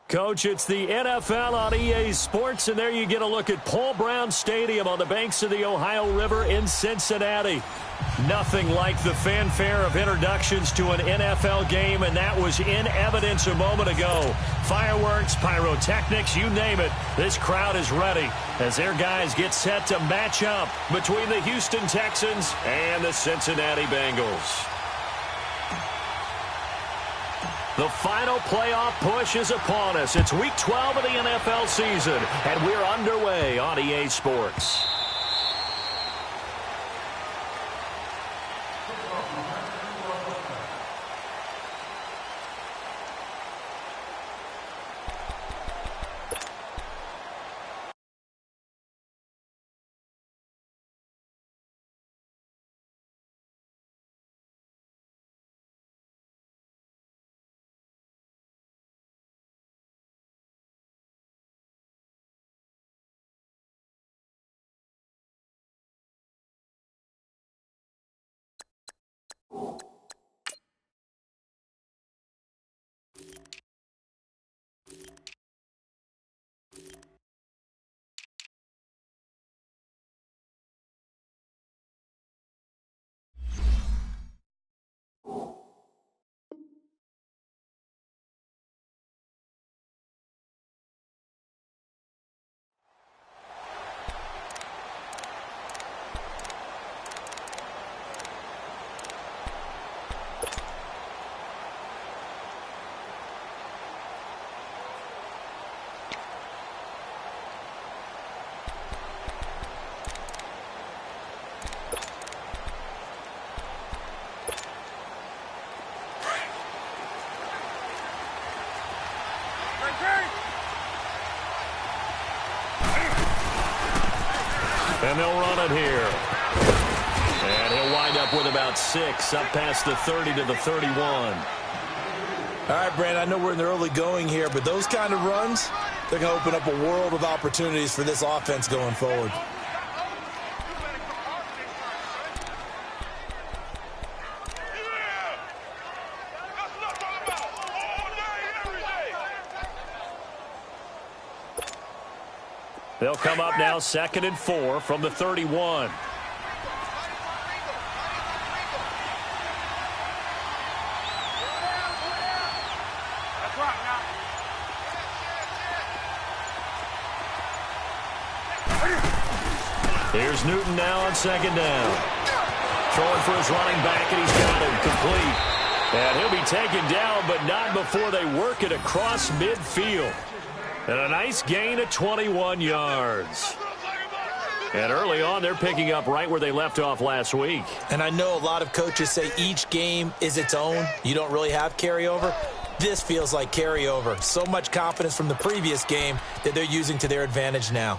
Coach, it's the NFL on EA Sports, and there you get a look at Paul Brown Stadium on the banks of the Ohio River in Cincinnati. Nothing like the fanfare of introductions to an NFL game, and that was in evidence a moment ago. Fireworks, pyrotechnics, you name it. This crowd is ready as their guys get set to match up between the Houston Texans and the Cincinnati Bengals. The final playoff push is upon us. It's Week 12 of the NFL season, and we're underway on EA Sports. And they'll run it here. And he'll wind up with about 6, up past the 30 to the 31. All right, Brandon, I know we're in the early going here, but those kind of runs, they're going to open up a world of opportunities for this offense going forward. They'll come up now 2nd and 4 from the 31. Here's Newton now on 2nd down. Throwing for his running back, and he's got him complete. And he'll be taken down, but not before they work it across midfield. And a nice gain of 21 yards. And early on, they're picking up right where they left off last week. And I know a lot of coaches say each game is its own. You don't really have carryover. This feels like carryover. So much confidence from the previous game that they're using to their advantage now.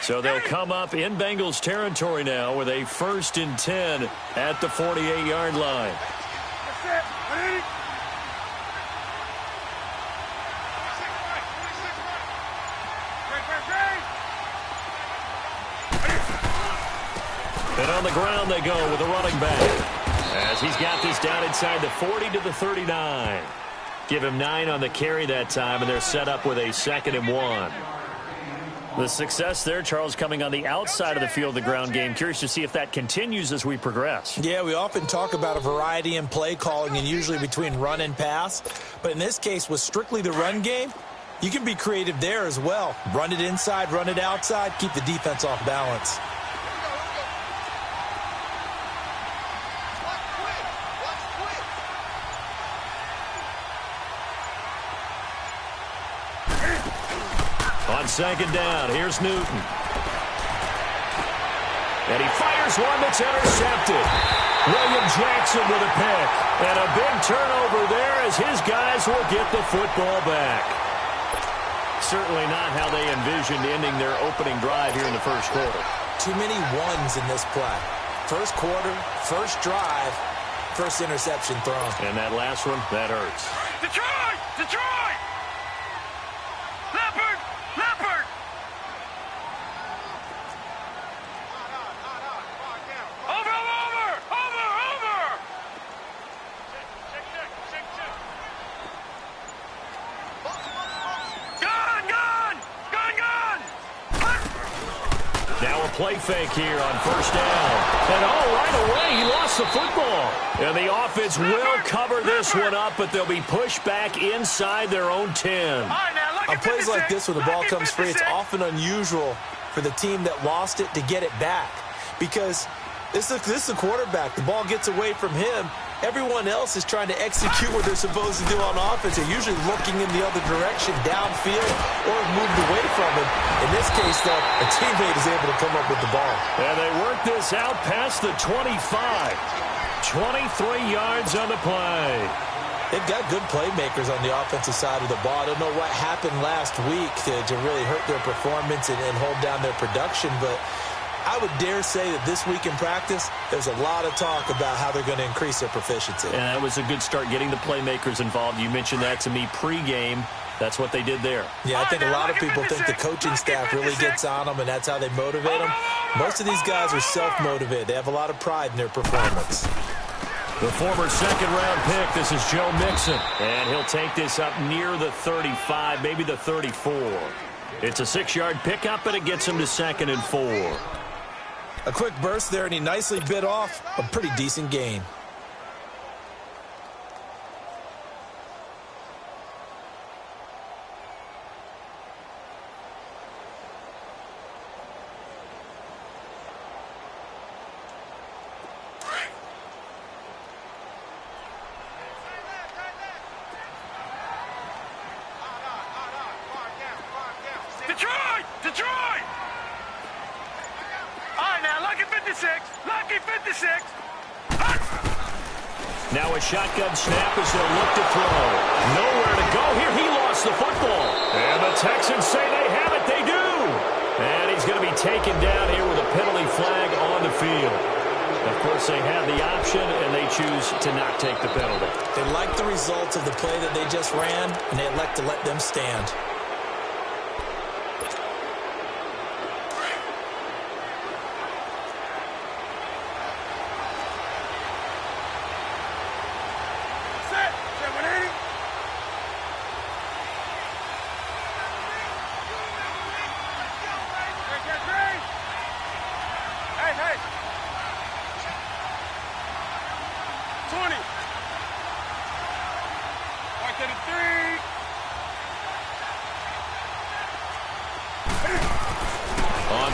So they'll come up in Bengals territory now with a 1st and 10 at the 48-yard line. And on the ground they go with a running back as he's got this down inside the 40 to the 39. Give him 9 on the carry that time, and they're set up with a 2nd and 1. The success there, Charles, coming on the outside of the field, the ground game. Curious to see if that continues as we progress. Yeah, we often talk about a variety in play calling and usually between run and pass. But in this case, with strictly the run game, you can be creative there as well. Run it inside, run it outside, keep the defense off balance. On 2nd down, here's Newton. And he fires one that's intercepted. William Jackson with a pick. And a big turnover there as his guys will get the football back. Certainly not how they envisioned ending their opening drive here in the first quarter. Too many ones in this play. First quarter, first drive, first interception thrown. And that last one, that hurts. Detroit! Detroit! Leopard! Leopard! Over! Over! Over! Over! Check. play fake here on first down. And right away, he lost the football. And the offense will cover this one up, but they'll be pushed back inside their own 10. On plays like this, when the ball comes free, it's often unusual for the team that lost it to get it back. Because this is a quarterback. The ball gets away from him. Everyone else is trying to execute what they're supposed to do on offense. They're usually looking in the other direction, downfield, or moved away from him. In this case, though, a teammate is able to come up with the ball. And they work this out past the 25. 23 yards on the play. They've got good playmakers on the offensive side of the ball. I don't know what happened last week to really hurt their performance and hold down their production, but I would dare say that this week in practice, there's a lot of talk about how they're going to increase their proficiency. And that was a good start, getting the playmakers involved. You mentioned that to me pregame. That's what they did there. Yeah, I think a lot of people think the coaching staff really gets on them, and that's how they motivate them. Most of these guys are self-motivated. They have a lot of pride in their performance. The former second-round pick, this is Joe Mixon. And he'll take this up near the 35, maybe the 34. It's a 6-yard pickup, and it gets him to 2nd and 4. A quick burst there, and he nicely bit off a pretty decent gain. Detroit! All right, now, lucky 56. Lucky 56. Now a shotgun snap as they'll look to throw. Nowhere to go here. He lost the football. And the Texans say they have it. They do. And he's going to be taken down here with a penalty flag on the field. Of course, they have the option, and they choose to not take the penalty. They like the results of the play that they just ran, and they elect to let them stand.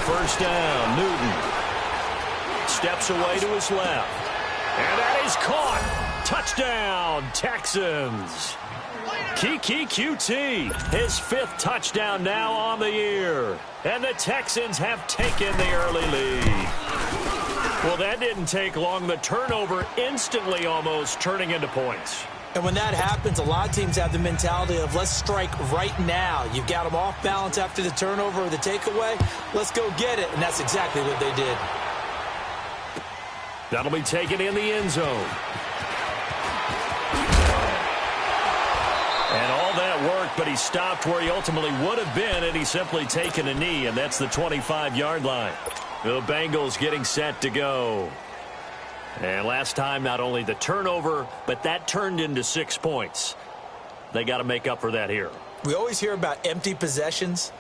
First down, Newton steps away to his left. And that is caught. Touchdown, Texans. Kiki QT, his 5th touchdown now on the year. And the Texans have taken the early lead. Well, that didn't take long. The turnover instantly almost turning into points. And when that happens, a lot of teams have the mentality of let's strike right now. You've got them off balance after the turnover or the takeaway. Let's go get it. And that's exactly what they did. That'll be taken in the end zone. And all that work, but he stopped where he ultimately would have been, and he's simply taken a knee, and that's the 25-yard line. The Bengals getting set to go. And last time, not only the turnover, but that turned into 6 points. They got to make up for that here. We always hear about empty possessions,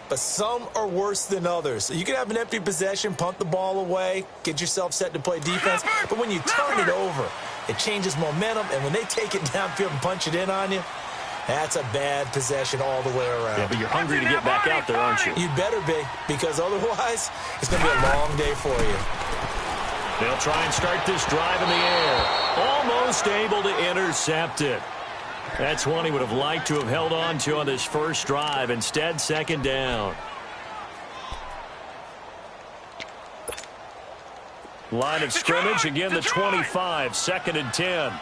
but some are worse than others. You can have an empty possession, punt the ball away, get yourself set to play defense, but when you turn it over, it changes momentum, and when they take it downfield and punch it in on you, that's a bad possession all the way around. Yeah, but you're hungry to get back out there, aren't you? You'd better be, because otherwise, it's going to be a long day for you. They'll try and start this drive in the air. Almost able to intercept it. That's one he would have liked to have held on to on this first drive. Instead, 2nd down. Line of scrimmage, again the 25, 2nd and 10.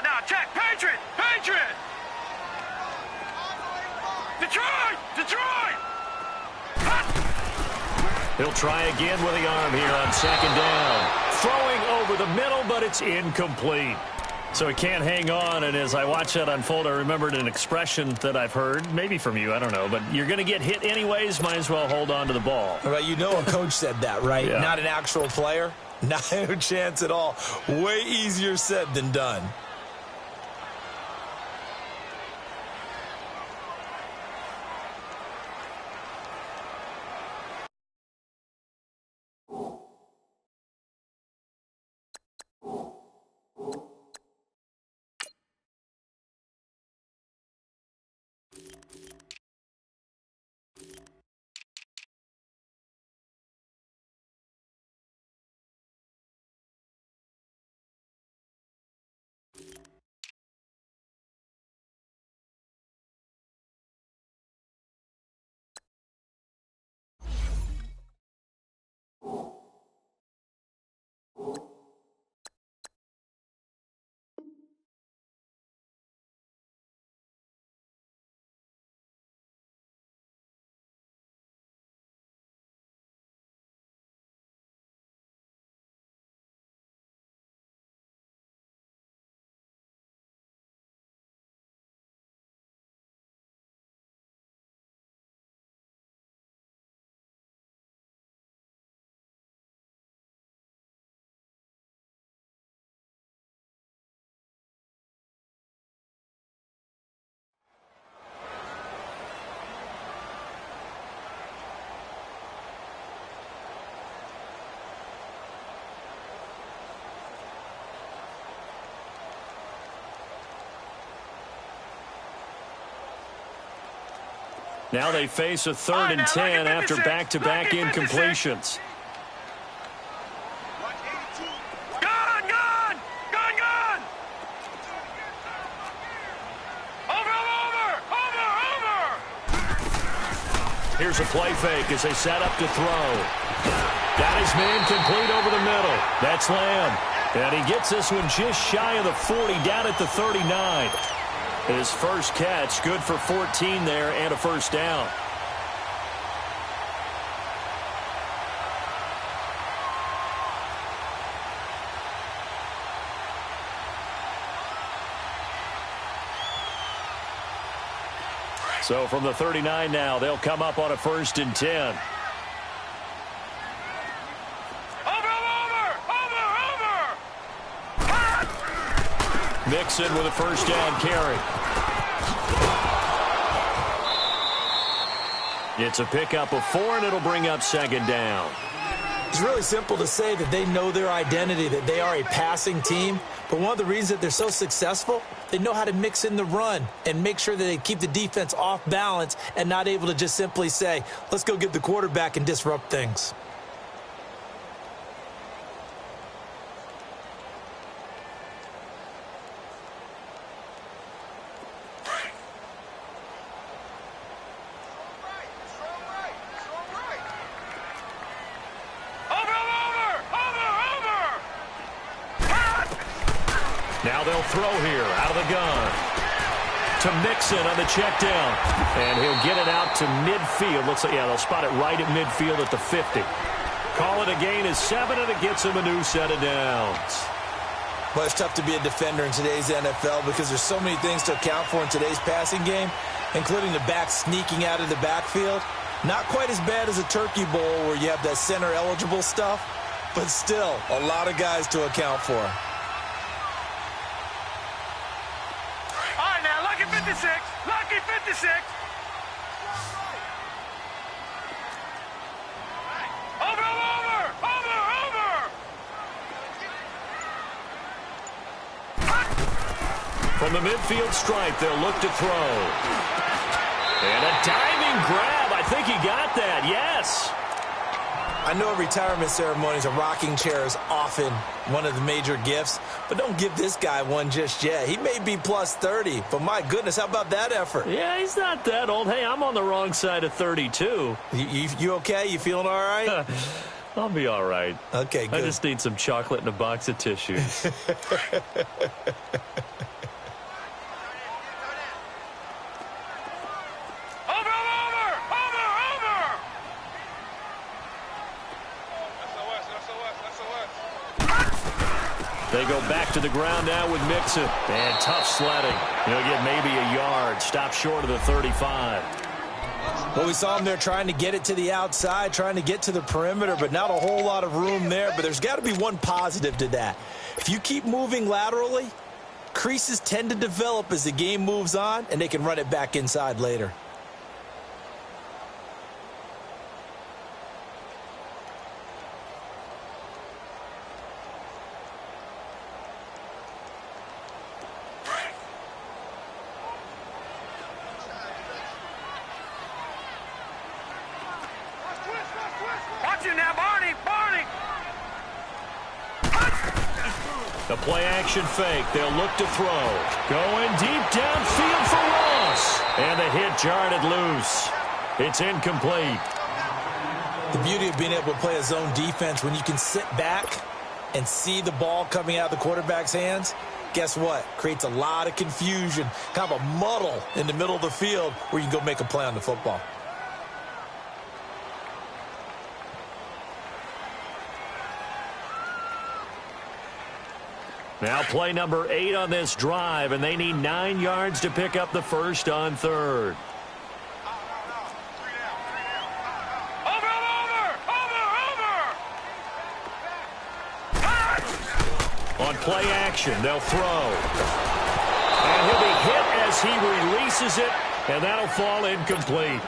No, check, Patriot! Detroit! He'll try again with the arm here on 2nd down. Throwing over the middle, but it's incomplete. So he can't hang on, and as I watch that unfold, I remembered an expression that I've heard, maybe from you, I don't know, but you're going to get hit anyways, might as well hold on to the ball. All right, you know a coach said that, right? Yeah. Not an actual player. Not a chance at all. Way easier said than done. Now they face a 3rd and 10 after back-to-back incompletions. Here's a play fake as they set up to throw. Got his man complete over the middle. That's Lamb. And he gets this one just shy of the 40, down at the 39. His first catch, good for 14 there and a first down. So from the 39 now, they'll come up on a 1st and 10. Mixon with a first down carry. It's a pickup of 4, and it'll bring up 2nd down. It's really simple to say that they know their identity, that they are a passing team. But one of the reasons that they're so successful, they know how to mix in the run and make sure that they keep the defense off balance and not able to just simply say, let's go get the quarterback and disrupt things. Now they'll throw here out of the gun to Mixon on the check down. And he'll get it out to midfield. Looks like, yeah, they'll spot it right at midfield at the 50. Call it a gain of 7, and it gets him a new set of downs. Well, it's tough to be a defender in today's NFL because there's so many things to account for in today's passing game, including the back sneaking out of the backfield. Not quite as bad as a turkey bowl where you have that center-eligible stuff, but still a lot of guys to account for. 56, lucky 56. Over. From the midfield stripe, they'll look to throw. And a diving grab. I think he got that, yes. I know at retirement ceremonies, a rocking chair is often one of the major gifts, but don't give this guy one just yet. He may be plus 30, but my goodness, how about that effort? Yeah, he's not that old. Hey, I'm on the wrong side of 32. You okay? You feeling all right? I'll be all right. Okay, good. I just need some chocolate and a box of tissues. They go back to the ground now with Mixon. And tough sledding. He'll get maybe a yard. Stop short of the 35. Well, we saw him there trying to get it to the outside, trying to get to the perimeter, but not a whole lot of room there. But there's got to be one positive to that. If you keep moving laterally, creases tend to develop as the game moves on, and they can run it back inside later. The play-action fake. They'll look to throw. Going deep downfield for Ross. And the hit jarred it loose. It's incomplete. The beauty of being able to play a zone defense when you can sit back and see the ball coming out of the quarterback's hands, guess what? Creates a lot of confusion, kind of a muddle in the middle of the field where you can go make a play on the football. Now play number 8 on this drive, and they need 9 yards to pick up the first on 3rd. On play action, they'll throw. And he'll be hit as he releases it, and that'll fall incomplete.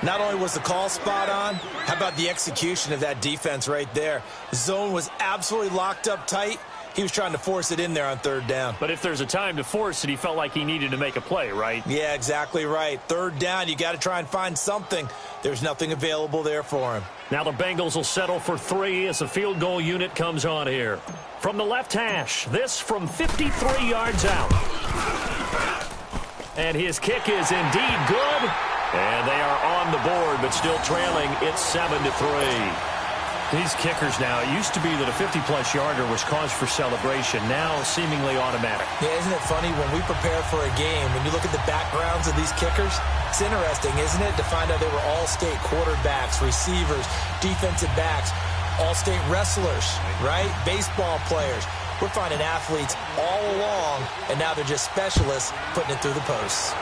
Not only was the call spot on, how about the execution of that defense right there? The zone was absolutely locked up tight, He was trying to force it in there on third down. But if there's a time to force it, he felt like he needed to make a play, right? Yeah, exactly right. Third down, you got to try and find something. There's nothing available there for him. Now the Bengals will settle for 3 as the field goal unit comes on here. From the left hash, this from 53 yards out. And his kick is indeed good. And they are on the board, but still trailing. It's 7-3. These kickers now, it used to be that a 50-plus yarder was cause for celebration. Now seemingly automatic. Yeah, isn't it funny when we prepare for a game, when you look at the backgrounds of these kickers, it's interesting, isn't it, to find out they were all-state quarterbacks, receivers, defensive backs, all-state wrestlers, right? Baseball players. We're finding athletes all along, and now they're just specialists putting it through the posts.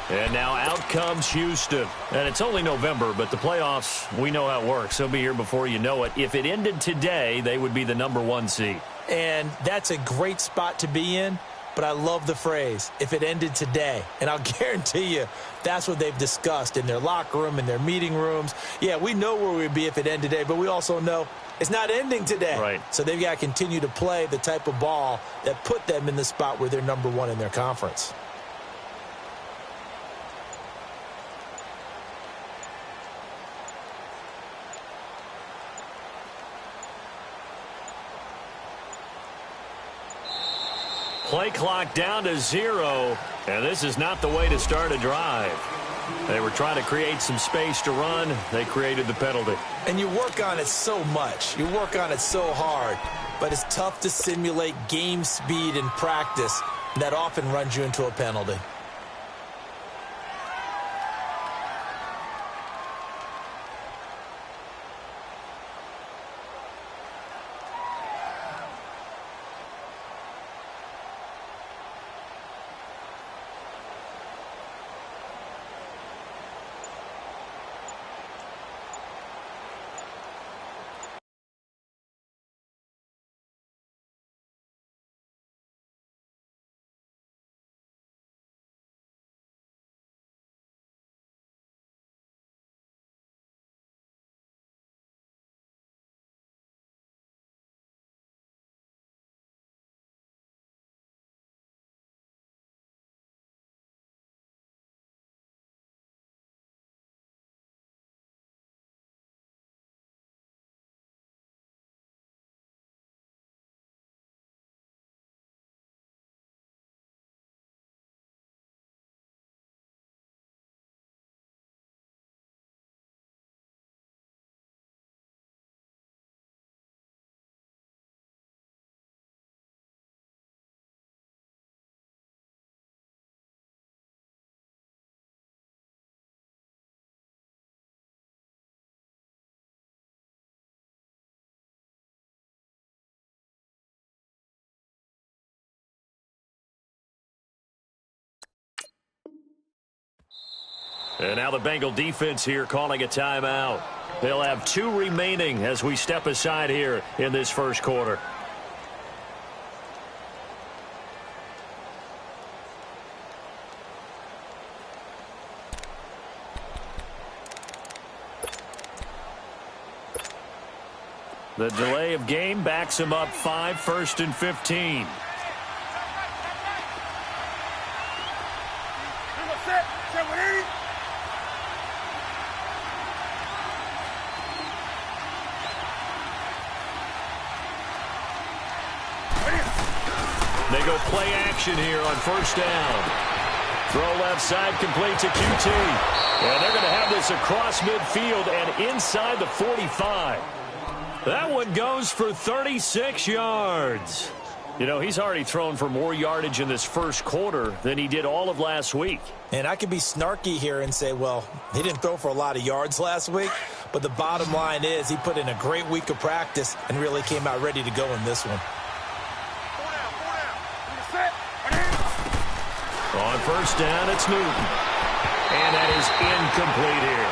And now out comes Houston. And it's only November, but the playoffs, we know how it works. They'll be here before you know it. If it ended today, they would be the #1 seed. And that's a great spot to be in, but I love the phrase, if it ended today. And I'll guarantee you that's what they've discussed in their locker room, in their meeting rooms. Yeah, we know where we'd be if it ended today, but we also know it's not ending today. Right. So they've got to continue to play the type of ball that put them in the spot where they're #1 in their conference. Play clock down to 0, and this is not the way to start a drive. They were trying to create some space to run. They created the penalty. And you work on it so much. You work on it so hard. But it's tough to simulate game speed in practice. And that often runs you into a penalty. And now the Bengal defense here calling a timeout. They'll have 2 remaining as we step aside here in this first quarter. The delay of game backs him up 5, 1st and 15. They go play action here on 1st down. Throw left side, complete to QT. And they're going to have this across midfield and inside the 45. That one goes for 36 yards. You know, he's already thrown for more yardage in this first quarter than he did all of last week. And I could be snarky here and say, well, he didn't throw for a lot of yards last week. But the bottom line is he put in a great week of practice and really came out ready to go in this one. On 1st down, it's Newton. And that is incomplete here.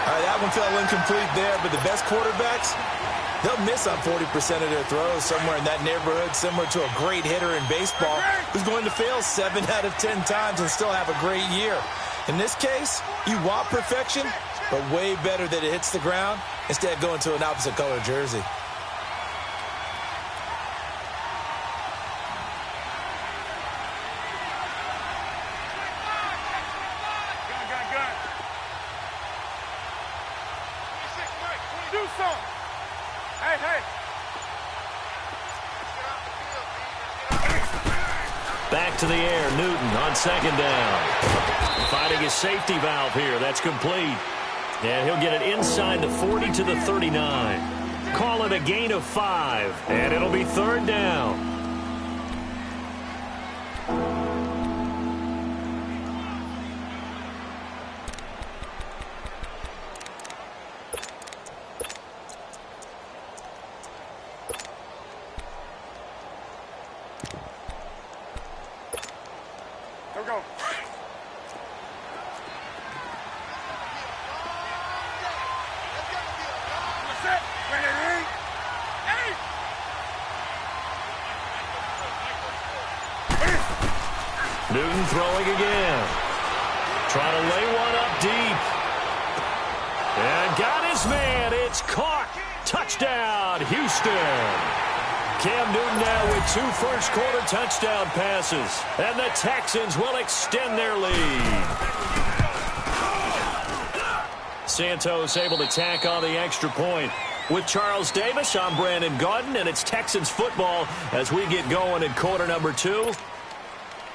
All right, that one fell incomplete there, but the best quarterbacks, they'll miss on 40% of their throws, somewhere in that neighborhood, similar to a great hitter in baseball who's going to fail 7 out of 10 times and still have a great year. In this case, you want perfection, but way better that it hits the ground instead of going to an opposite color jersey. Back to the air, Newton on second down. Finding his safety valve here. That's complete. And he'll get it inside the 40 to the 39. Call it a gain of 5, and it'll be third down. Newton throwing again. Trying to lay one up deep. And got his man. It's caught. Touchdown, Houston. Cam Newton now with 2 first-quarter touchdown passes. And the Texans will extend their lead. Santos able to tack on the extra point. With Charles Davis, I'm Brandon Gaudin, and it's Texans football as we get going in quarter number 2.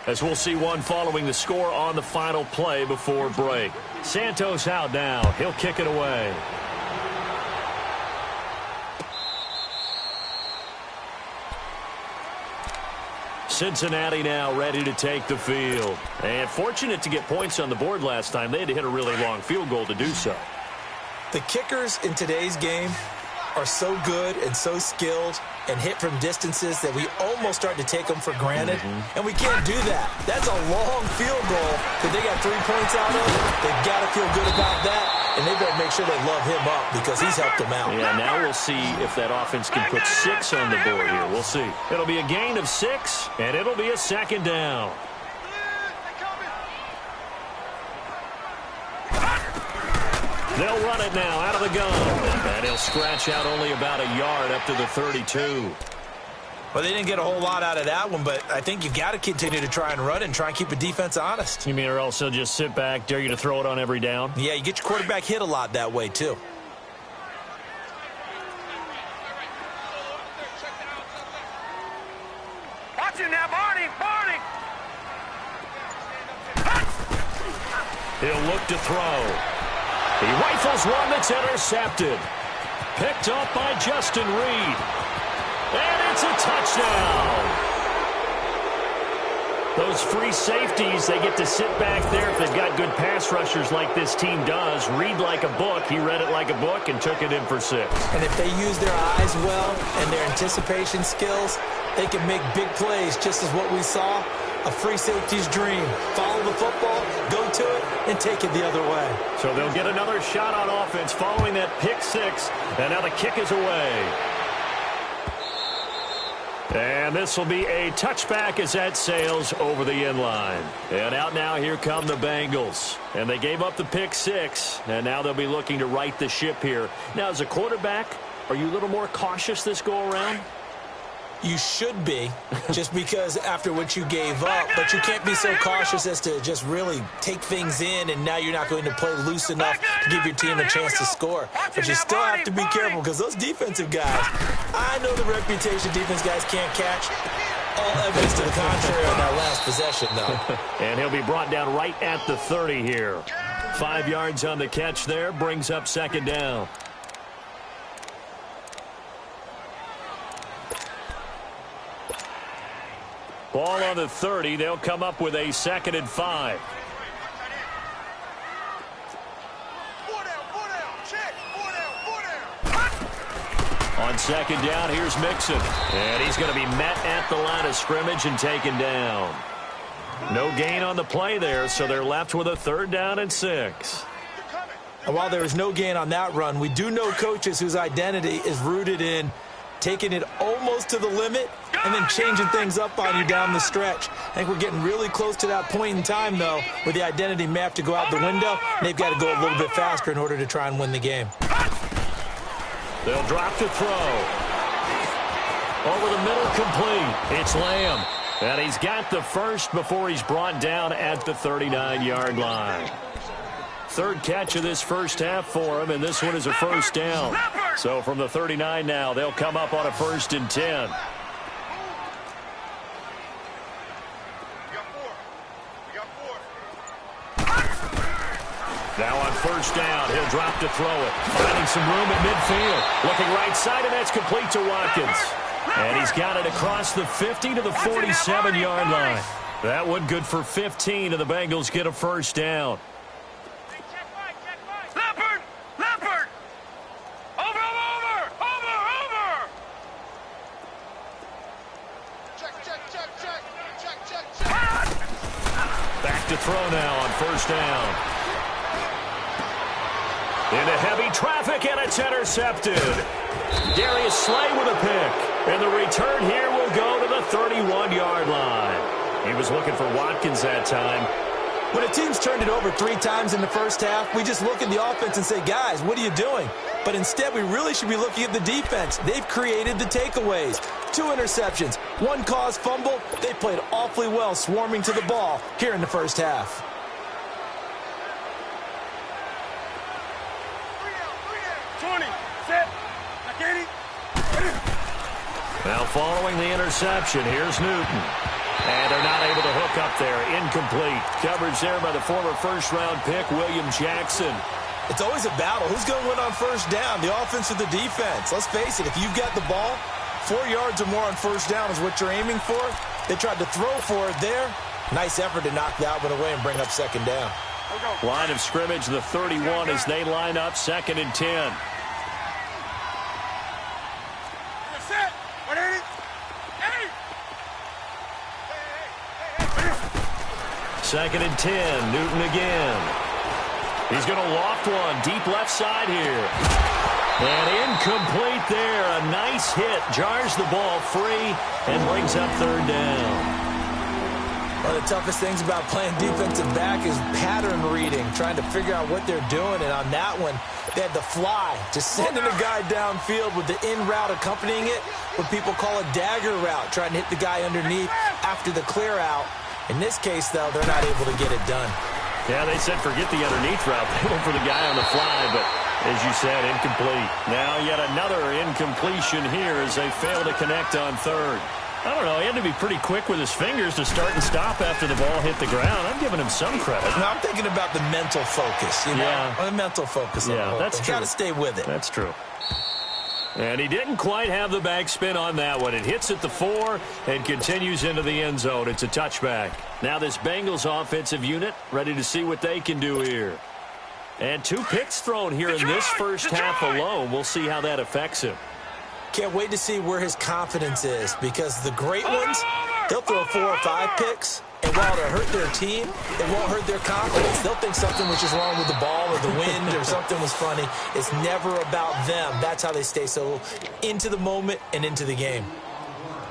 As we'll see one following the score on the final play before break. Santos out now. He'll kick it away. Cincinnati now ready to take the field. And fortunate to get points on the board last time. They had to hit a really long field goal to do so. The kickers in today's game are so good and so skilled and hit from distances that we almost start to take them for granted. And we can't do that. That's a long field goal that they got 3 points out of. They've got to feel good about that, and they better make sure they love him up because he's helped them out. Yeah, now we'll see if that offense can put 6 on the board here. We'll see. It'll be a gain of 6, and it'll be a second down. They'll run it now out of the gun. And he'll scratch out only about a yard up to the 32. Well, they didn't get a whole lot out of that one, but I think you got to continue to try and run and try and keep the defense honest. You mean or else they'll just sit back, dare you to throw it on every down? Yeah, you get your quarterback hit a lot that way, too. Watch it now, Barney! Barney! He'll look to throw. He rifles one that's intercepted. Picked up by Justin Reed. And it's a touchdown. Those free safeties, they get to sit back there if they've got good pass rushers like this team does. Read like a book. He read it like a book and took it in for 6. And if they use their eyes well and their anticipation skills, they can make big plays, just as what we saw. A free safety's dream. Follow the football, go to it, and take it the other way. So they'll get another shot on offense following that pick 6. And now the kick is away. And this will be a touchback as that sails over the end line. And out now, here come the Bengals. And they gave up the pick 6, and now they'll be looking to right the ship here. Now, as a quarterback, are you a little more cautious this go-around? You should be, just because after what you gave up, but you can't be so cautious as to just really take things in, and now you're not going to play loose enough to give your team a chance to score. But you still have to be careful because those defensive guys, I know the reputation defense guys can't catch. All evidence to the contrary on that last possession, though. And he'll be brought down right at the 30 here. 5 yards on the catch there, brings up second down. Ball on the 30. They'll come up with a 2nd and 5. On second down, here's Mixon. And he's going to be met at the line of scrimmage and taken down. No gain on the play there, so they're left with a 3rd down and 6. And while there is no gain on that run, we do know coaches whose identity is rooted in taking it almost to the limit and then changing things up on you down the stretch. I think we're getting really close to that point in time, though, where the identity may have to go out the window, and they've got to go a little bit faster in order to try and win the game. They'll drop to throw. Over the middle, complete. It's Lamb. And he's got the first before he's brought down at the 39-yard line. Third catch of this first half for him, and this one is a first down. So from the 39 now, they'll come up on a 1st and 10. Now on 1st down, he'll drop to throw it. Finding some room at midfield. Looking right side, and that's complete to Watkins. And he's got it across the 50 to the 47-yard line. That one good for 15, and the Bengals get a first down. Leopard! Over! Check. Back to throw now on 1st down. Into heavy traffic, and it's intercepted. Darius Slay with a pick. And the return here will go to the 31-yard line. He was looking for Watkins that time. When a team's turned it over 3 times in the first half, we just look at the offense and say, guys, what are you doing? But instead, we really should be looking at the defense. They've created the takeaways. 2 interceptions, 1 caused fumble. They played awfully well swarming to the ball here in the first half. Now following the interception, here's Newton. And they're not able to hook up there. Incomplete. Coverage there by the former first-round pick, William Jackson. It's always a battle. Who's going to win on 1st down, the offense or the defense? Let's face it, if you've got the ball, 4 yards or more on 1st down is what you're aiming for. They tried to throw for it there. Nice effort to knock that one away and bring up 2nd down. Line of scrimmage, the 31 as they line up 2nd and 10. 2nd and 10, Newton again. He's going to loft one, deep left side here. And incomplete there. A nice hit, jars the ball free, and brings up 3rd down. One of the toughest things about playing defensive back is pattern reading, trying to figure out what they're doing. And on that one, they had the fly, just sending a guy downfield with the in route accompanying it, what people call a dagger route, trying to hit the guy underneath after the clear out. In this case, though, they're not able to get it done. Yeah, they said forget the underneath route. They went for the guy on the fly, but as you said, incomplete. Now yet another incompletion here as they fail to connect on 3rd. I don't know. He had to be pretty quick with his fingers to start and stop after the ball hit the ground. I'm giving him some credit. No, I'm thinking about the mental focus. You know? Yeah. The mental focus. Yeah, that's true. Got to stay with it. That's true. And he didn't quite have the backspin on that one. It hits at the 4 and continues into the end zone. It's a touchback. Now this Bengals offensive unit ready to see what they can do here. And 2 picks thrown here in this first half alone. We'll see how that affects him. Can't wait to see where his confidence is, because the great ones, they'll throw 4 or 5 picks, and while it'll hurt their team, it won't hurt their confidence. They'll think something was just wrong with the ball or the wind or something was funny. It's never about them. That's how they stay so into the moment and into the game.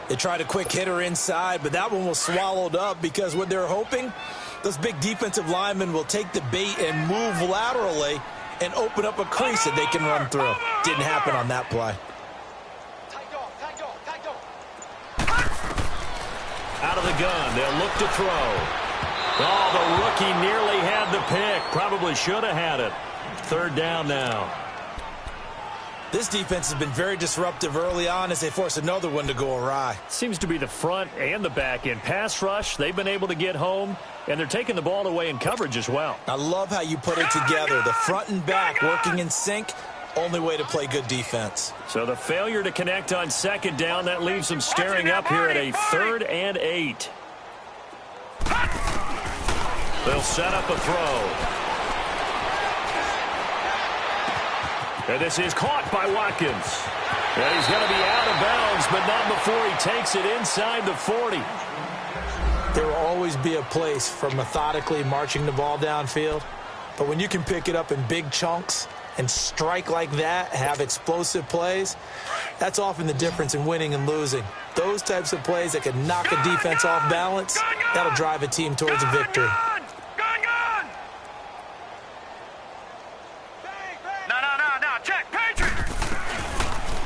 They tried a quick hitter inside, but that one was swallowed up because what they're hoping, those big defensive linemen will take the bait and move laterally and open up a crease that they can run through. Didn't happen on that play. Out of the gun, they'll look to throw. Oh, the rookie nearly had the pick. Probably should have had it. 3rd down now. This defense has been very disruptive early on as they force another one to go awry. Seems to be the front and the back end. Pass rush, they've been able to get home, and they're taking the ball away in coverage as well. I love how you put it together. The front and back working in sync. Only way to play good defense. So the failure to connect on 2nd down, that leaves them staring up here at a 3rd and 8. They'll set up a throw. And this is caught by Watkins. And he's going to be out of bounds, but not before he takes it inside the 40. There will always be a place for methodically marching the ball downfield. But when you can pick it up in big chunks and strike like that, have explosive plays, that's often the difference in winning and losing. Those types of plays that can knock a defense off balance, that'll drive a team towards a victory. No, check, Patriot!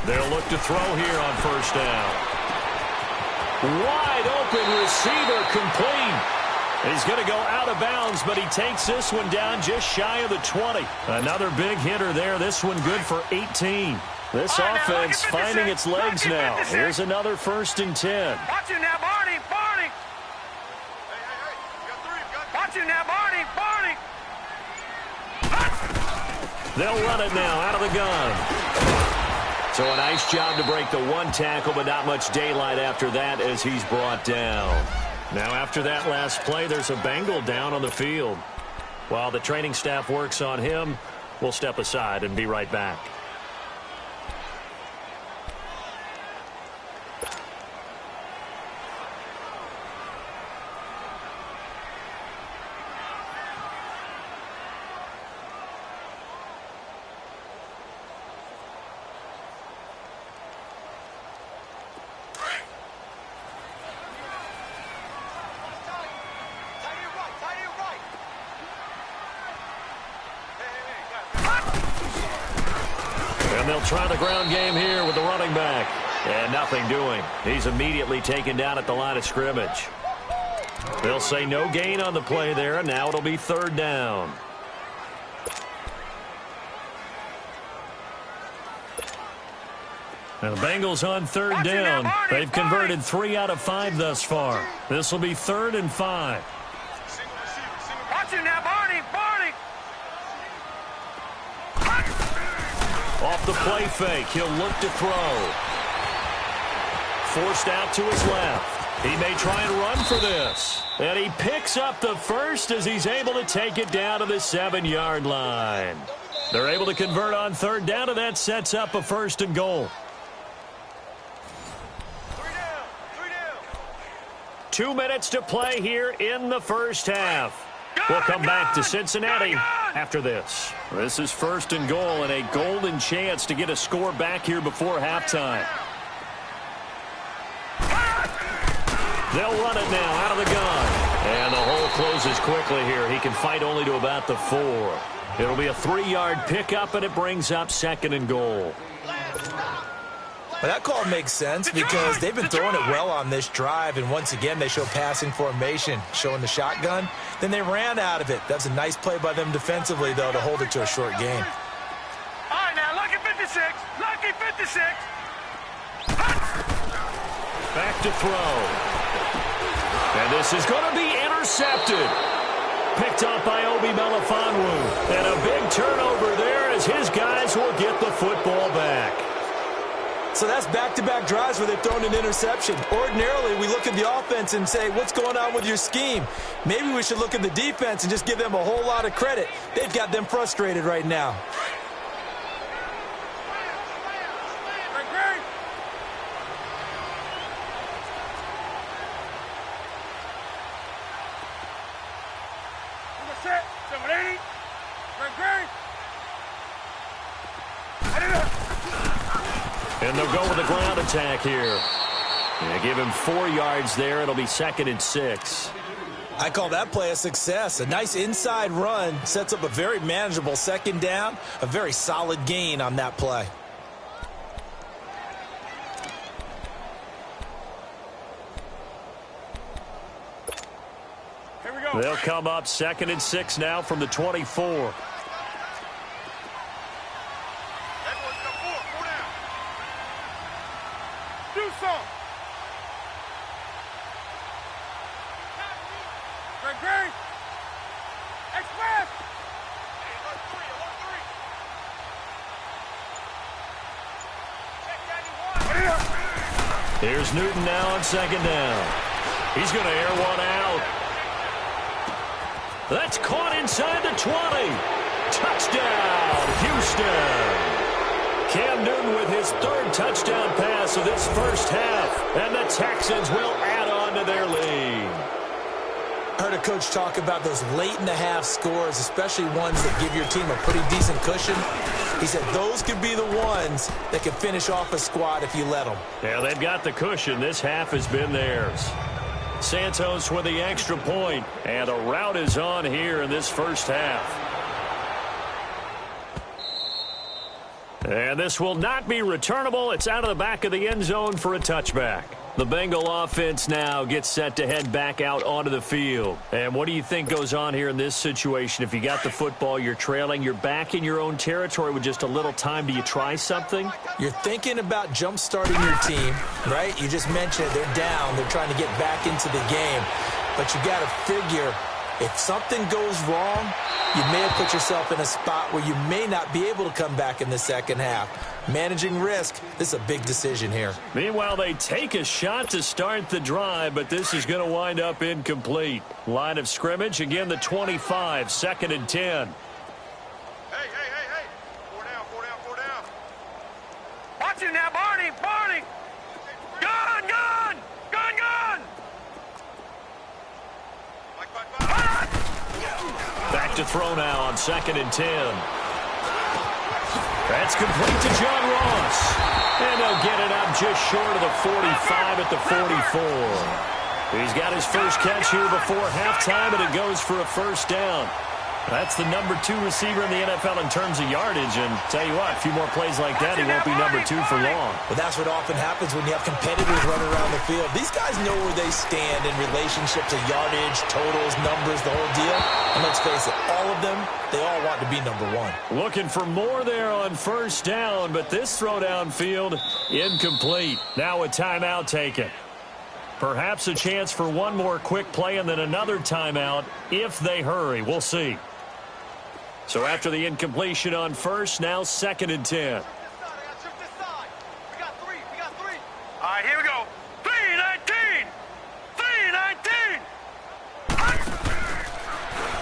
They'll look to throw here on first down. Wide open receiver, complete. He's going to go out of bounds, but he takes this one down just shy of the 20. Another big hitter there. This one good for 18. This offense finding its legs now. Here's another 1st and 10. Watch you now, Barney. Watch you now, Barney. They'll run it now out of the gun. So a nice job to break the one tackle, but not much daylight after that as he's brought down. Now after that last play, there's a Bengal down on the field. While the training staff works on him, we'll step aside and be right back. And they'll try the ground game here with the running back. And nothing doing. He's immediately taken down at the line of scrimmage. They'll say no gain on the play there, and now it'll be 3rd down. And the Bengals on 3rd down. They've converted 3 out of 5 thus far. This will be 3rd and 5. Watch you now, Barney. Off the play fake, he'll look to throw. Forced out to his left. He may try and run for this. And he picks up the first as he's able to take it down to the 7-yard line. They're able to convert on 3rd down, and that sets up a 1st and goal. 2 minutes to play here in the first half. We'll come back to Cincinnati after this. This is 1st and goal and a golden chance to get a score back here before halftime. They'll run it now out of the gun. And the hole closes quickly here. He can fight only to about the 4. It'll be a 3-yard pickup, and it brings up 2nd and goal. Well, that call makes sense because they've been throwing it well on this drive, and once again they show passing formation, showing the shotgun. Then they ran out of it. That's a nice play by them defensively, though, to hold it to a short game. All right, now, lucky 56. Lucky 56. Back to throw. And this is going to be intercepted. Picked up by Obi Melifonwu. And a big turnover there as his guys will get the football back. So that's back-to-back drives where they've thrown an interception. Ordinarily, we look at the offense and say, what's going on with your scheme? Maybe we should look at the defense and just give them a whole lot of credit. They've got them frustrated right now. And they'll go with a ground attack here. They give him 4 yards there. It'll be 2nd and 6. I call that play a success. A nice inside run sets up a very manageable 2nd down. A very solid gain on that play. Here we go. They'll come up 2nd and 6 now from the 24. Here's Newton now on 2nd down. He's going to air one out. That's caught inside the 20. Touchdown, Houston. Cam Newton with his 3rd touchdown pass of this first half. And the Texans will add on to their lead. I heard a coach talk about those late-in-the-half scores, especially ones that give your team a pretty decent cushion. He said those could be the ones that can finish off a squad if you let them. Yeah, they've got the cushion. This half has been theirs. Santos with the extra point, and a rout is on here in this first half. And this will not be returnable. It's out of the back of the end zone for a touchback. The Bengal offense now gets set to head back out onto the field. And what do you think goes on here in this situation? If you got the football, you're trailing, you're back in your own territory with just a little time. Do you try something? You're thinking about jump-starting your team, right? You just mentioned it. They're down. They're trying to get back into the game. But you got to figure, if something goes wrong, you may have put yourself in a spot where you may not be able to come back in the second half. Managing risk, this is a big decision here. Meanwhile, they take a shot to start the drive, but this is going to wind up incomplete. Line of scrimmage, again, the 25, 2nd and 10. Hey. 4 down. Watch it now, Barney. Gun. Back to throw now on 2nd and 10. That's complete to John Ross. And they'll get it up just short of the 45 at the 44. He's got his first catch here before halftime, and it goes for a first down. That's the number 2 receiver in the NFL in terms of yardage. And tell you what, a few more plays like that, he won't be number 2 for long. Well, that's what often happens when you have competitors running around the field. These guys know where they stand in relationship to yardage, totals, numbers, the whole deal. And let's face it, all of them, they all want to be number 1. Looking for more there on first down, but this throw downfield, incomplete. Now a timeout taken. Perhaps a chance for one more quick play and then another timeout if they hurry. We'll see. So after the incompletion on first, now 2nd and 10. All right, here we go. 3-19.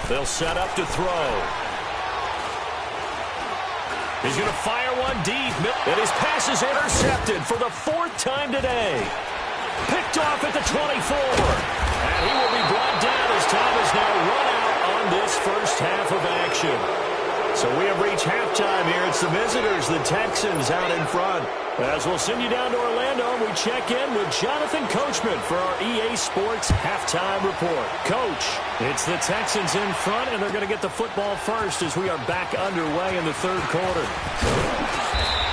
They'll set up to throw. He's going to fire one deep. And his pass is intercepted for the 4th time today. Picked off at the 24. And he will be brought down as time is now run out on this first half of action. So we have reached halftime here. It's the visitors, the Texans, out in front. As we'll send you down to Orlando, we check in with Jonathan Coachman for our EA Sports Halftime Report. Coach, it's the Texans in front, and they're going to get the football first as we are back underway in the 3rd quarter.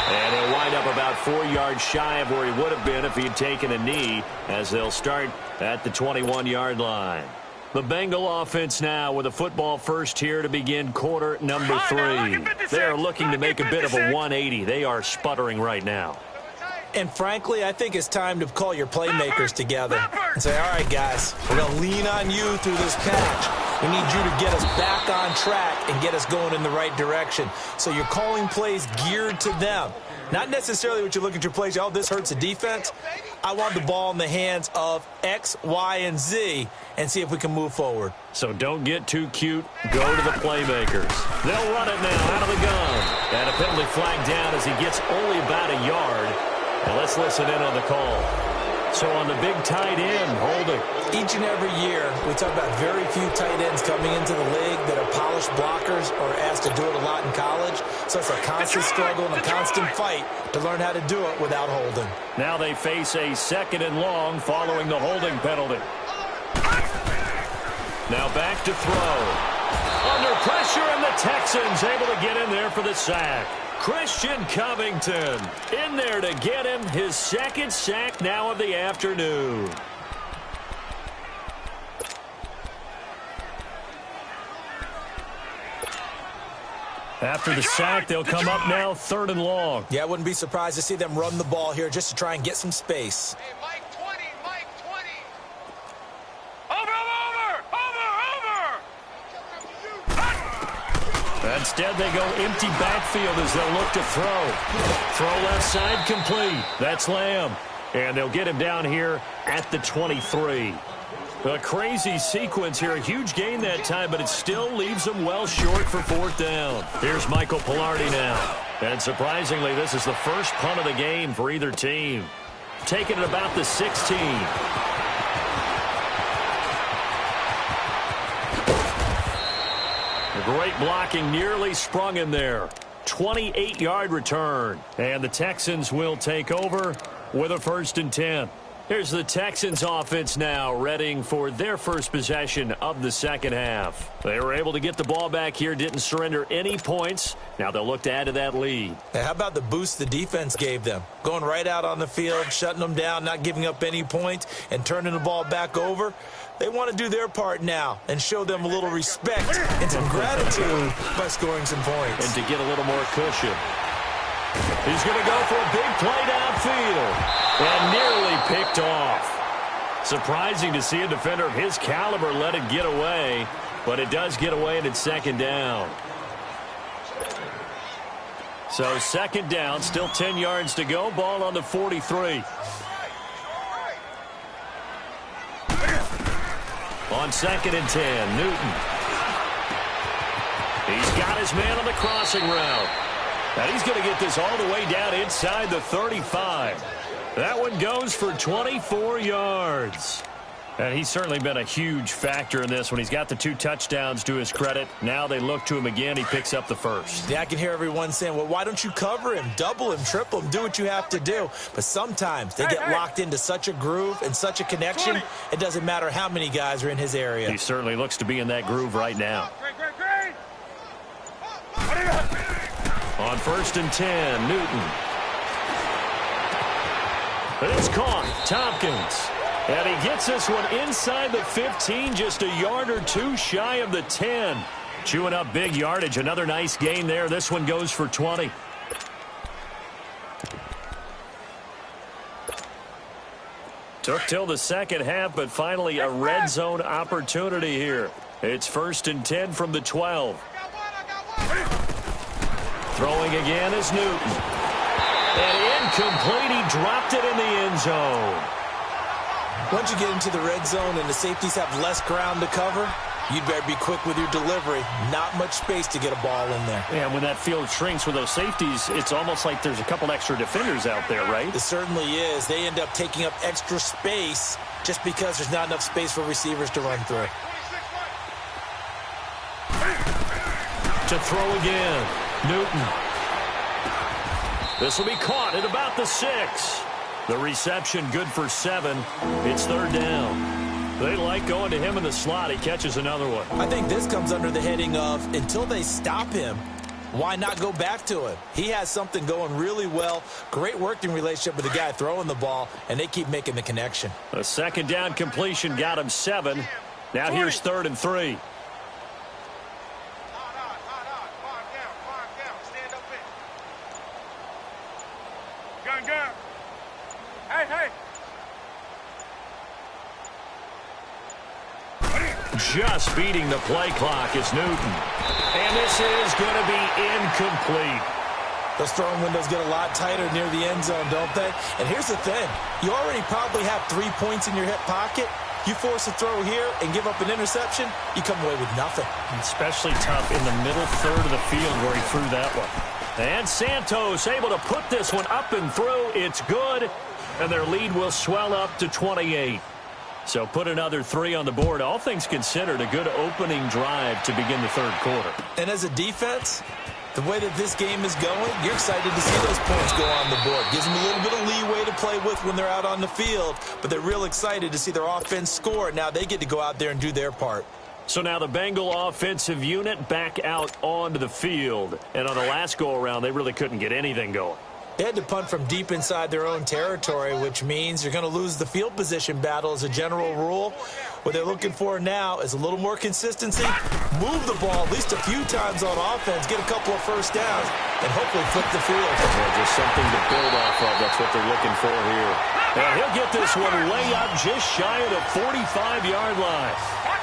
And he'll wind up about 4 yards shy of where he would have been if he had taken a knee, as they'll start at the 21-yard line. The Bengal offense now with a football first here to begin quarter number 3. They are looking to make a bit of a 180. They are sputtering right now. And frankly, I think it's time to call your playmakers together and say, all right, guys, we're going to lean on you through this patch. We need you to get us back on track and get us going in the right direction. So you're calling plays geared to them. Not necessarily what you look at your plays, oh, this hurts the defense. I want the ball in the hands of X, Y, and Z and see if we can move forward. So don't get too cute. Go to the playmakers. They'll run it now out of the gun. And a penalty flag down as he gets only about a yard. And let's listen in on the call. So on the big tight end, holding. Each and every year, we talk about very few tight ends coming into the league that are polished blockers or asked to do it a lot in college. So it's a constant struggle and a constant fight to learn how to do it without holding. Now they face a 2nd and long following the holding penalty. Now back to throw. Under pressure, and the Texans able to get in there for the sack. Christian Covington in there to get him his 2nd sack now of the afternoon. After the sack, they'll come up now 3rd and long. Yeah, I wouldn't be surprised to see them run the ball here just to try and get some space. Hey, Mike 20. Over. Instead, they go empty backfield as they'll look to throw. Throw left side complete. That's Lamb. And they'll get him down here at the 23. A crazy sequence here. A huge gain that time, but it still leaves them well short for 4th down. Here's Michael Pilardi now. And surprisingly, this is the first punt of the game for either team. Taking it about the 16. Great blocking, nearly sprung him there. 28-yard return. And the Texans will take over with a 1st and 10. Here's the Texans offense now, readying for their first possession of the second half. They were able to get the ball back here, didn't surrender any points. Now they'll look to add to that lead. Hey, how about the boost the defense gave them? Going right out on the field, shutting them down, not giving up any points, and turning the ball back over. They want to do their part now and show them a little respect and some gratitude by scoring some points. And to get a little more cushion. He's going to go for a big play downfield. And nearly picked off. Surprising to see a defender of his caliber let it get away. But it does get away and it's 2nd down. So 2nd down, still 10 yards to go. Ball on the 43. On 2nd and 10, Newton. He's got his man on the crossing route. And he's going to get this all the way down inside the 35. That one goes for 24 yards. And he's certainly been a huge factor in this when he's got the 2 touchdowns to his credit. Now they look to him again. He picks up the 1st. Yeah, I can hear everyone saying, well, why don't you cover him, double him, triple him, do what you have to do. But sometimes they get locked into such a groove and such a connection, it doesn't matter how many guys are in his area. He certainly looks to be in that groove right now. On 1st and 10, Newton. It's caught. Tompkins. And he gets this one inside the 15, just a yard or 2 shy of the 10. Chewing up big yardage. Another nice gain there. This one goes for 20. Took till the second half, but finally a red zone opportunity here. It's 1st and 10 from the 12. Throwing again is Newton. And incomplete. He dropped it in the end zone. Once you get into the red zone and the safeties have less ground to cover, you'd better be quick with your delivery. Not much space to get a ball in there. Yeah, when that field shrinks with those safeties, it's almost like there's a couple extra defenders out there, right? It certainly is. They end up taking up extra space just because there's not enough space for receivers to run through. To throw again, Newton. This will be caught at about the 6. The reception good for 7. It's 3rd down. They like going to him in the slot. He catches another one. I think this comes under the heading of until they stop him, why not go back to him? He has something going really well. Great working relationship with the guy throwing the ball, and they keep making the connection. A 2nd down completion got him 7. Now here's 3rd and 3. Gun. Hey. Just beating the play clock is Newton. And this is going to be incomplete. Those throwing windows get a lot tighter near the end zone, don't they? And here's the thing. You already probably have 3 points in your hip pocket. You force a throw here and give up an interception, you come away with nothing. Especially tough in the middle third of the field where he threw that one. And Santos able to put this one up and through. It's good. And their lead will swell up to 28. So put another 3 on the board. All things considered, a good opening drive to begin the 3rd quarter. And as a defense, the way that this game is going, you're excited to see those points go on the board. Gives them a little bit of leeway to play with when they're out on the field, but they're real excited to see their offense score. Now they get to go out there and do their part. So now the Bengal offensive unit back out onto the field. And on the last go-around, they really couldn't get anything going. They had to punt from deep inside their own territory, which means you're going to lose the field position battle as a general rule. What they're looking for now is a little more consistency, move the ball at least a few times on offense, get a couple of first downs, and hopefully flip the field. Yeah, just something to build off of. That's what they're looking for here. And he'll get this one way up just shy of the 45-yard line.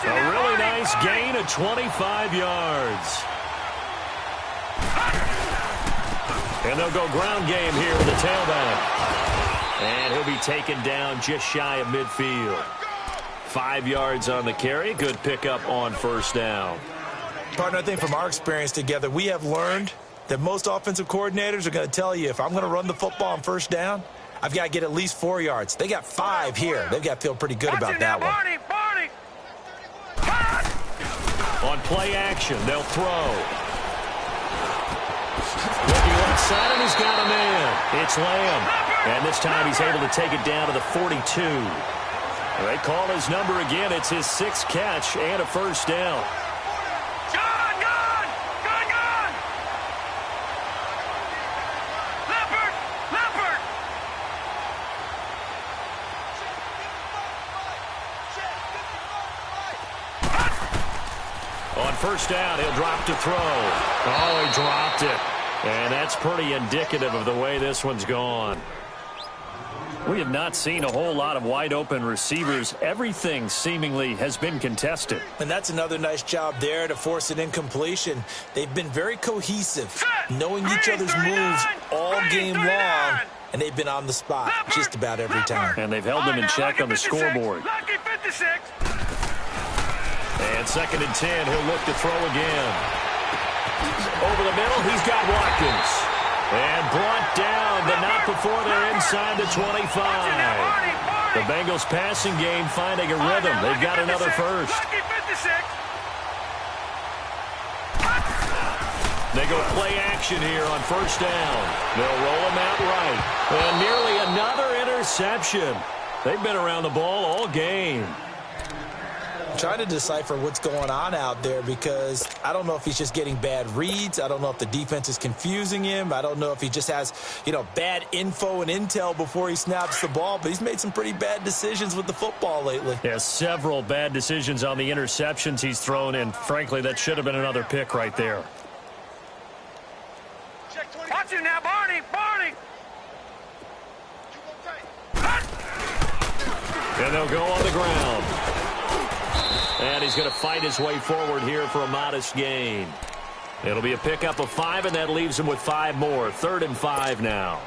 A really nice gain of 25 yards. And they'll go ground game here with the tailback. And he'll be taken down just shy of midfield. 5 yards on the carry. Good pickup on first down. Partner, I think from our experience together, we have learned that most offensive coordinators are going to tell you, if I'm going to run the football on first down, I've got to get at least 4 yards. They got 5 here. They've got to feel pretty good about that one. On play action, they'll throw. Looking left side, and he's got a man. It's Lamb. And this time he's able to take it down to the 42. They call his number again. It's his 6th catch and a first down. On first down, he'll drop to throw. Oh, he dropped it. And that's pretty indicative of the way this one's gone. We have not seen a whole lot of wide-open receivers. Everything seemingly has been contested. And that's another nice job there to force an incompletion. They've been very cohesive, knowing each other's moves all game long, and they've been on the spot just about every time. And they've held them in check on the scoreboard. And 2nd and 10, he'll look to throw again. Over the middle, he's got Watkins. And brought down, but not before they're inside the 25. The Bengals passing game finding a rhythm. They've got another first. They go play action here on first down. They'll roll him out right. And nearly another interception. They've been around the ball all game. I'm trying to decipher what's going on out there because I don't know if he's just getting bad reads. I don't know if the defense is confusing him. I don't know if he just has, bad info and intel before he snaps the ball. But he's made some pretty bad decisions with the football lately. Yeah, several bad decisions on the interceptions he's thrown in. Frankly, that should have been another pick right there. Watch him now, Barney! And they'll go on the ground. And he's going to fight his way forward here for a modest gain. It'll be a pickup of 5, and that leaves him with 5 more. 3rd and 5 now.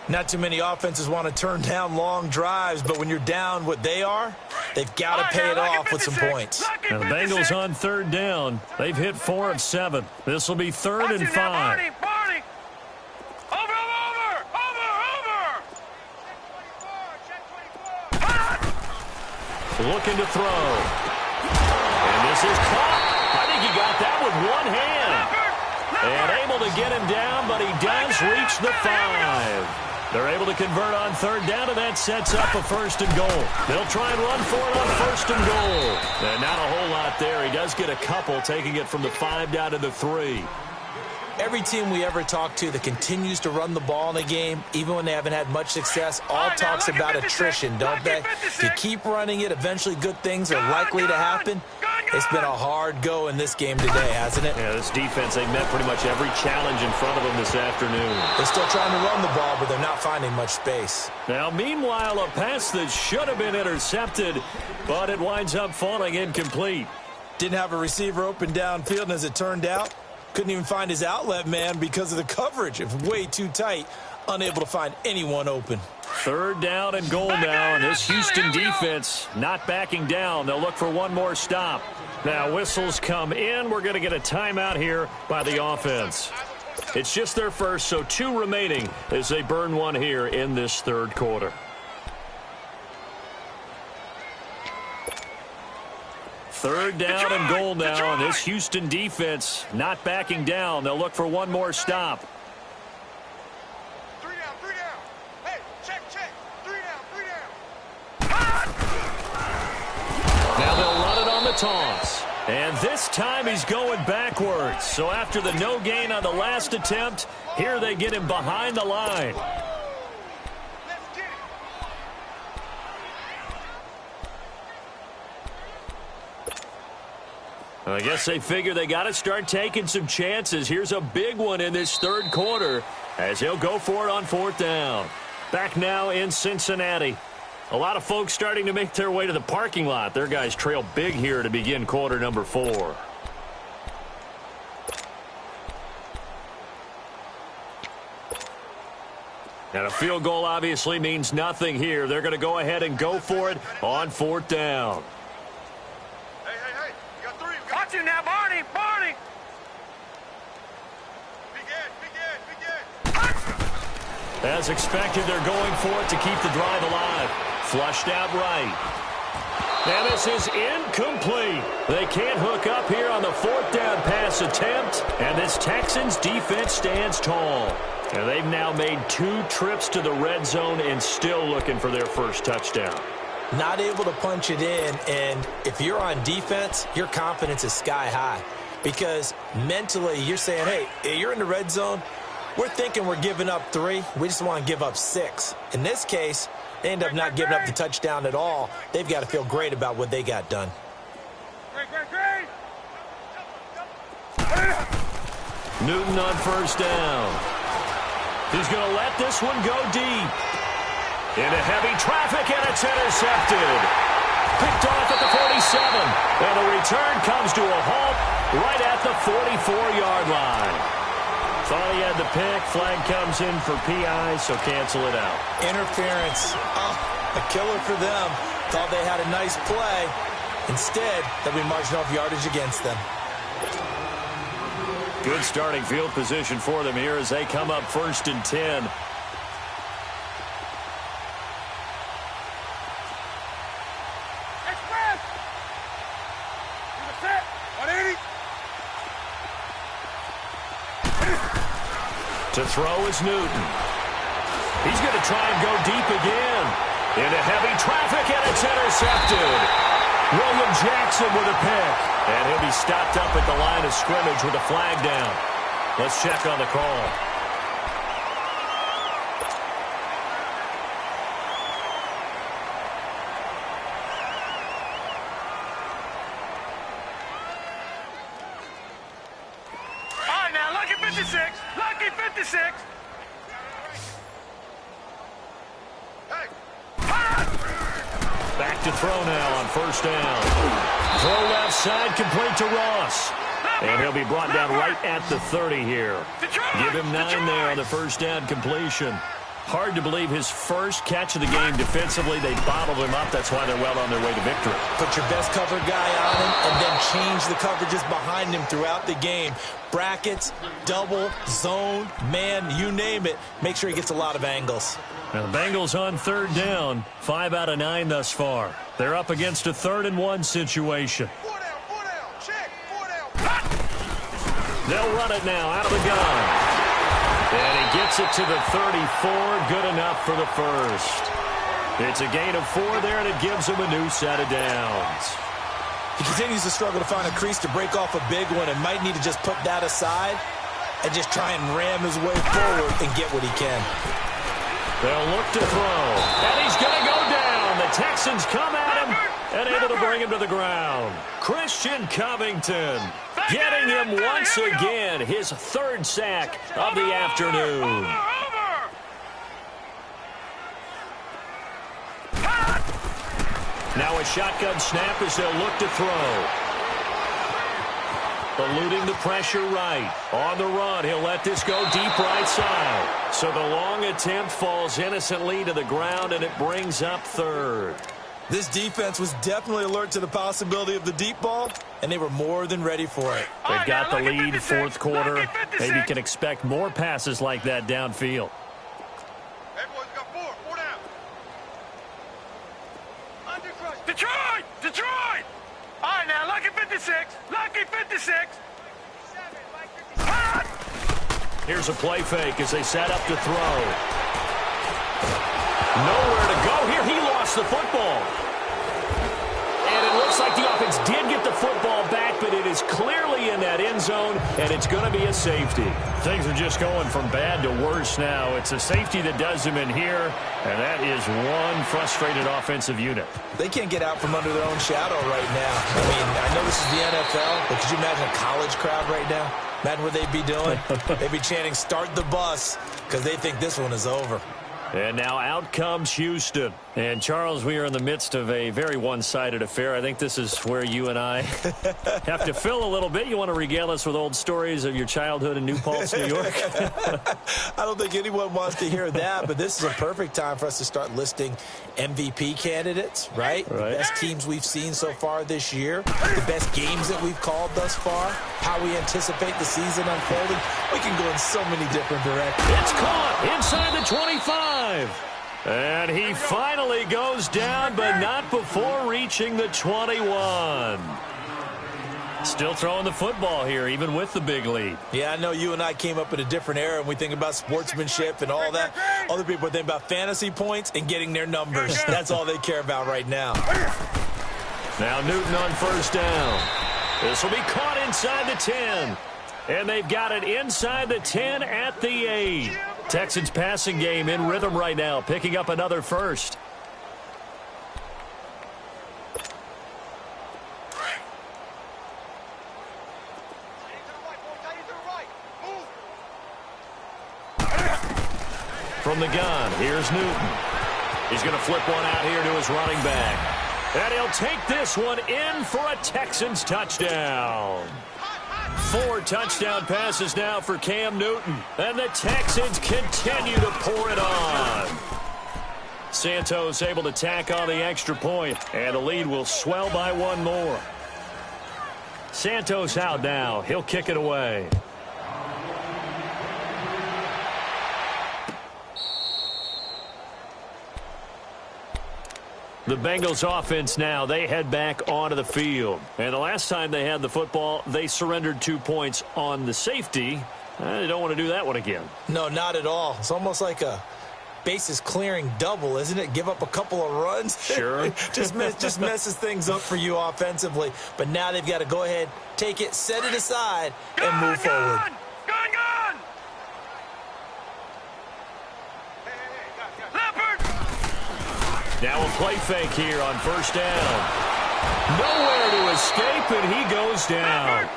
Not too many offenses want to turn down long drives, but when you're down what they are, they've got to pay it off with some points. And the Bengals on 3rd down. They've hit 4 of 7. This will be 3rd and 5. Looking to throw. And this is caught. I think he got that with one hand. And able to get him down, but he does reach the 5. They're able to convert on 3rd down, and that sets up a 1st and goal. They'll try and run for it on 1st and goal. And not a whole lot there. He does get a couple, taking it from the 5 down to the 3. Every team we ever talk to that continues to run the ball in a game, even when they haven't had much success, all talks about attrition, don't they? If you keep running it, eventually good things are likely to happen. It's been a hard go in this game today, hasn't it? Yeah, this defense, they met pretty much every challenge in front of them this afternoon. They're still trying to run the ball, but they're not finding much space. Now, meanwhile, a pass that should have been intercepted, but it winds up falling incomplete. Didn't have a receiver open downfield, and as it turned out, couldn't even find his outlet man because of the coverage. It was way too tight, unable to find anyone open. 3rd down and goal now, and this Houston defense not backing down. They'll look for one more stop. Now, whistles come in. We're going to get a timeout here by the offense. It's just their first, so 2 remaining as they burn one here in this 3rd quarter. Third down and goal now, and this Houston defense not backing down. They'll look for one more stop. 3 down. Hey, check. 3 down. Now they'll run it on the toss. And this time he's going backwards. So after the no gain on the last attempt, here they get him behind the line. I guess they figure they got to start taking some chances. Here's a big one in this 3rd quarter as he'll go for it on 4th down. Back now in Cincinnati. A lot of folks starting to make their way to the parking lot. Their guys trail big here to begin quarter number 4. And a field goal obviously means nothing here. They're going to go ahead and go for it on 4th down. Hey. You got 3. Watch him now, Barney. Big Ed. As expected, they're going for it to keep the drive alive. Flushed out right. And this is incomplete. They can't hook up here on the fourth down pass attempt. And this Texans defense stands tall. And they've now made 2 trips to the red zone and still looking for their first touchdown. Not able to punch it in, and if you're on defense, your confidence is sky high. Because mentally, you're saying, hey, you're in the red zone. We're thinking we're giving up 3. We just want to give up 6. In this case, they end up not giving up the touchdown at all. They've got to feel great about what they got done. Newton on first down. He's going to let this one go deep. Into heavy traffic, and it's intercepted. Picked off at the 47. And the return comes to a halt right at the 44-yard line. Thought he had the pick. Flag comes in for PI, so cancel it out. Interference. A killer for them. Thought they had a nice play. Instead, they'll be marching off yardage against them. Good starting field position for them here as they come up 1st and 10. To throw is Newton. He's going to try and go deep again. Into heavy traffic, and it's intercepted. William Jackson with a pick. And he'll be stopped up at the line of scrimmage with a flag down. Let's check on the call. All right, now, lucky 56. Lucky 56. Back to throw now on first down. Throw left side, complete to Ross. And he'll be brought down right at the 30 here. Give him 9 there on the first down completion. Hard to believe his first catch of the game defensively. They bottled him up. That's why they're well on their way to victory. Put your best cover guy on him and then change the coverages behind him throughout the game. Brackets, double, zone, man, you name it. Make sure he gets a lot of angles. Now the Bengals on 3rd down. 5 out of 9 thus far. They're up against a 3rd and 1 situation. 4 down, check, 4 down. They'll run it now out of the gun. And he gets it to the 34. Good enough for the first. It's a gain of 4 there, and it gives him a new set of downs. He continues to struggle to find a crease to break off a big one and might need to just put that aside and just try and ram his way forward and get what he can. They'll look to throw, and he's going to go down. The Texans come at him and able to bring him to the ground. Christian Covington getting him once again, his 3rd sack of the afternoon. Now a shotgun snap as they'll look to throw. Eluding the pressure right. On the run, he'll let this go deep right side. So the long attempt falls innocently to the ground, and it brings up 3rd. This defense was definitely alert to the possibility of the deep ball, and they were more than ready for it. They've got the lead, 4th quarter. Maybe can expect more passes like that downfield. Hey, boys, got 4 down. Detroit! Detroit! All right, now, lucky 56. Lucky 56. Here's a play fake as they set up to throw. Nowhere to go here. He lost the football. And it looks like the offense did get the football back, but it is clearly in that end zone, and it's going to be a safety. Things are just going from bad to worse now. It's a safety that does them in here, and that is one frustrated offensive unit. They can't get out from under their own shadow right now. I mean, I know this is the NFL, but could you imagine a college crowd right now? Imagine what they'd be doing. They'd be chanting, "Start the bus," because they think this one is over. And now out comes Houston. And, Charles, we are in the midst of a very one-sided affair. I think this is where you and I have to fill a little bit. You want to regale us with old stories of your childhood in New Paltz, New York? I don't think anyone wants to hear that, but this is a perfect time for us to start listing MVP candidates, right? The best teams we've seen so far this year, the best games that we've called thus far, how we anticipate the season unfolding. We can go in so many different directions. It's caught inside the 25. And he finally goes down, but not before reaching the 21. Still throwing the football here, even with the big lead. Yeah, I know you and I came up in a different era, and we think about sportsmanship and all that. Other people think about fantasy points and getting their numbers. That's all they care about right now. Now Newton on first down. This will be caught inside the 10. And they've got it inside the 10 at the 8. Texans passing game in rhythm right now, picking up another first. From the gun, here's Newton. He's going to flip one out here to his running back. And he'll take this one in for a Texans touchdown. 4 touchdown passes now for Cam Newton. And the Texans continue to pour it on. Santos able to tack on the extra point, and the lead will swell by one more. Santos out now. He'll kick it away. The Bengals offense now, they head back onto the field. And the last time they had the football, they surrendered 2 points on the safety. They don't want to do that one again. No, not at all. It's almost like a bases clearing double, isn't it? Give up a couple of runs. Sure. just messes things up for you offensively. But now they've got to go ahead, take it, set it aside, and move forward. Gun! Now a play fake here on first down. Nowhere to escape, and he goes down.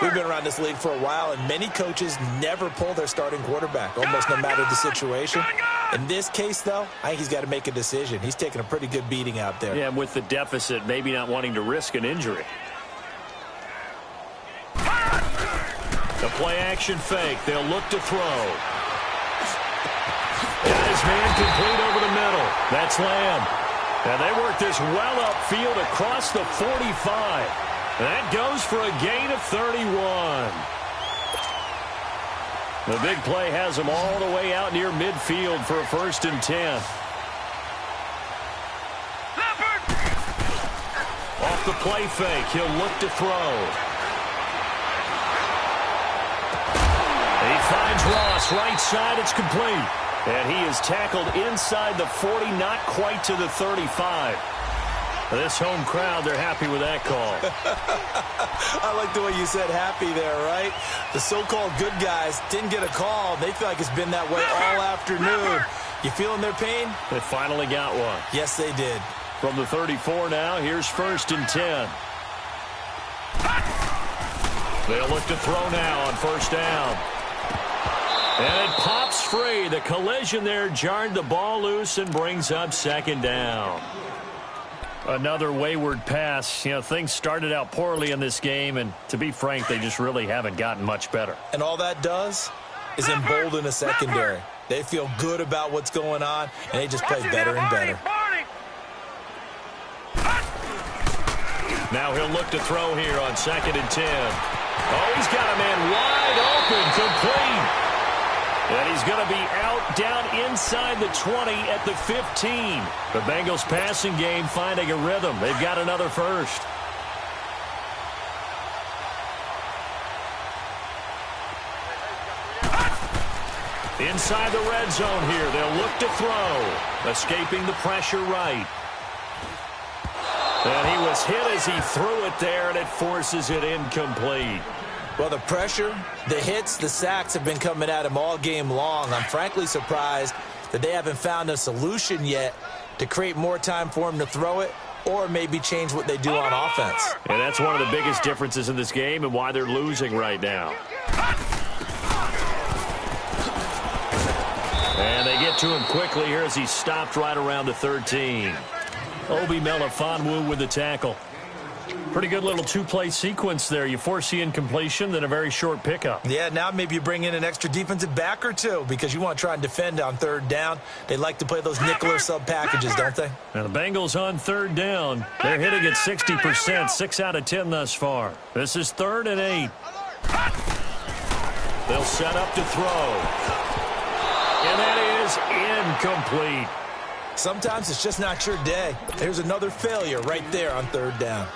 We've been around this league for a while, and many coaches never pull their starting quarterback, almost no matter the situation. In this case, though, I think he's got to make a decision. He's taking a pretty good beating out there. Yeah, with the deficit, maybe not wanting to risk an injury. The play-action fake. They'll look to throw. Got his man complete over the middle. That's Lamb. And they work this well upfield across the 45. That goes for a gain of 31. The big play has him all the way out near midfield for a 1st and 10. Off the play fake, he'll look to throw. He finds Ross right side. It's complete. And he is tackled inside the 40, not quite to the 35. This home crowd, they're happy with that call. I like the way you said happy there, right? The so-called good guys didn't get a call. They feel like it's been that way all afternoon. You feeling their pain? They finally got one. Yes, they did. From the 34 now, here's 1st and 10. They'll look to throw now on first down. And it pops free. The collision there jarred the ball loose and brings up 2nd down. Another wayward pass. You know, things started out poorly in this game, and to be frank, they just really haven't gotten much better. And all that does is embolden a secondary. They feel good about what's going on, and they just play better and better. Now he'll look to throw here on 2nd and 10. Oh, he's got a man wide open, complete. And he's going to be out down inside the 20 at the 15. The Bengals passing game finding a rhythm. They've got another first. Inside the red zone here. They'll look to throw. Escaping the pressure right. And he was hit as he threw it there, and it forces it incomplete. Well, the pressure, the hits, the sacks have been coming at him all game long. I'm frankly surprised that they haven't found a solution yet to create more time for him to throw it or maybe change what they do on offense. And that's one of the biggest differences in this game and why they're losing right now. And they get to him quickly here as he stopped right around the 13. Obi Melifonwu with the tackle. Pretty good little two-play sequence there. You force the incompletion, then a very short pickup. Yeah, now maybe you bring in an extra defensive back or two because you want to try and defend on 3rd down. They like to play those nickel or sub packages, don't they? Now the Bengals on 3rd down. They're hitting at 60%, 6 out of 10 thus far. This is 3rd and 8. They'll set up to throw. And that is incomplete. Sometimes it's just not your day. There's another failure right there on third down.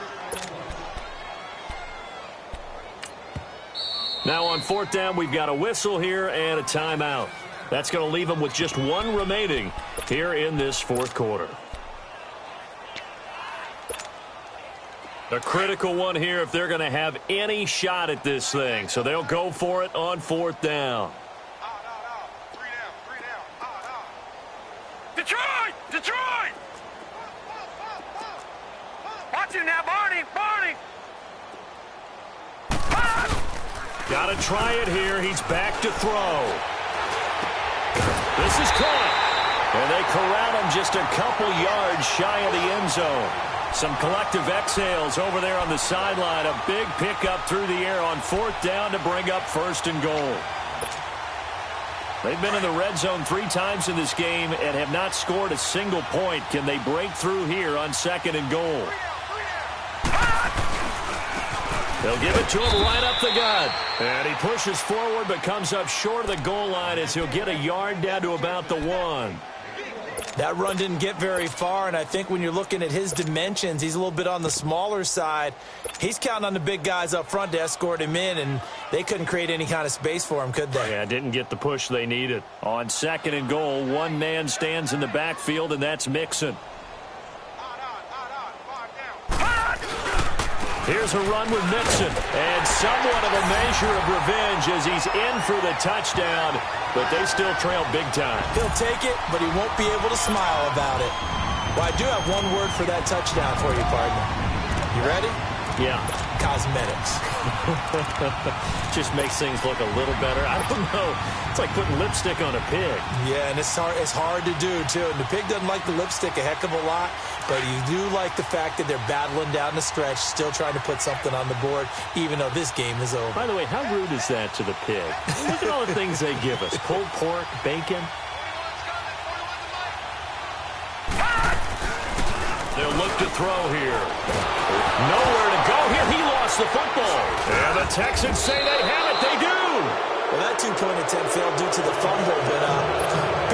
Now on fourth down, we've got a whistle here and a timeout. That's going to leave them with just one remaining here in this fourth quarter. A critical one here if they're going to have any shot at this thing. So they'll go for it on fourth down. Detroit! Detroit! Watch it now, Barney! Barney! Got to try it here. He's back to throw. This is caught. And they corral him just a couple yards shy of the end zone. Some collective exhales over there on the sideline. A big pickup through the air on fourth down to bring up first and goal. They've been in the red zone 3 times in this game and have not scored a single point. Can they break through here on second and goal? They'll give it to him right up the gut. And he pushes forward but comes up short of the goal line as he'll get a yard down to about the 1. That run didn't get very far, and I think when you're looking at his dimensions, he's a little bit on the smaller side. He's counting on the big guys up front to escort him in, and they couldn't create any kind of space for him, could they? Yeah, didn't get the push they needed. On second and goal, one man stands in the backfield, and that's Mixon. Here's a run with Mixon, and somewhat of a measure of revenge as he's in for the touchdown, but they still trail big time. He'll take it, but he won't be able to smile about it. Well, I do have one word for that touchdown for you, partner. You ready? Yeah. Cosmetics. Just makes things look a little better. I don't know. It's like putting lipstick on a pig. Yeah, and it's hard to do, too. And the pig doesn't like the lipstick a heck of a lot, but you do like the fact that they're battling down the stretch, still trying to put something on the board, even though this game is over. By the way, how rude is that to the pig? Look at all the things they give us. Pulled pork, bacon. They'll look to throw here. Nowhere to go here. He lost the football. And the Texans say they have it. They do. Well, that two-point attempt failed due to the fumble, but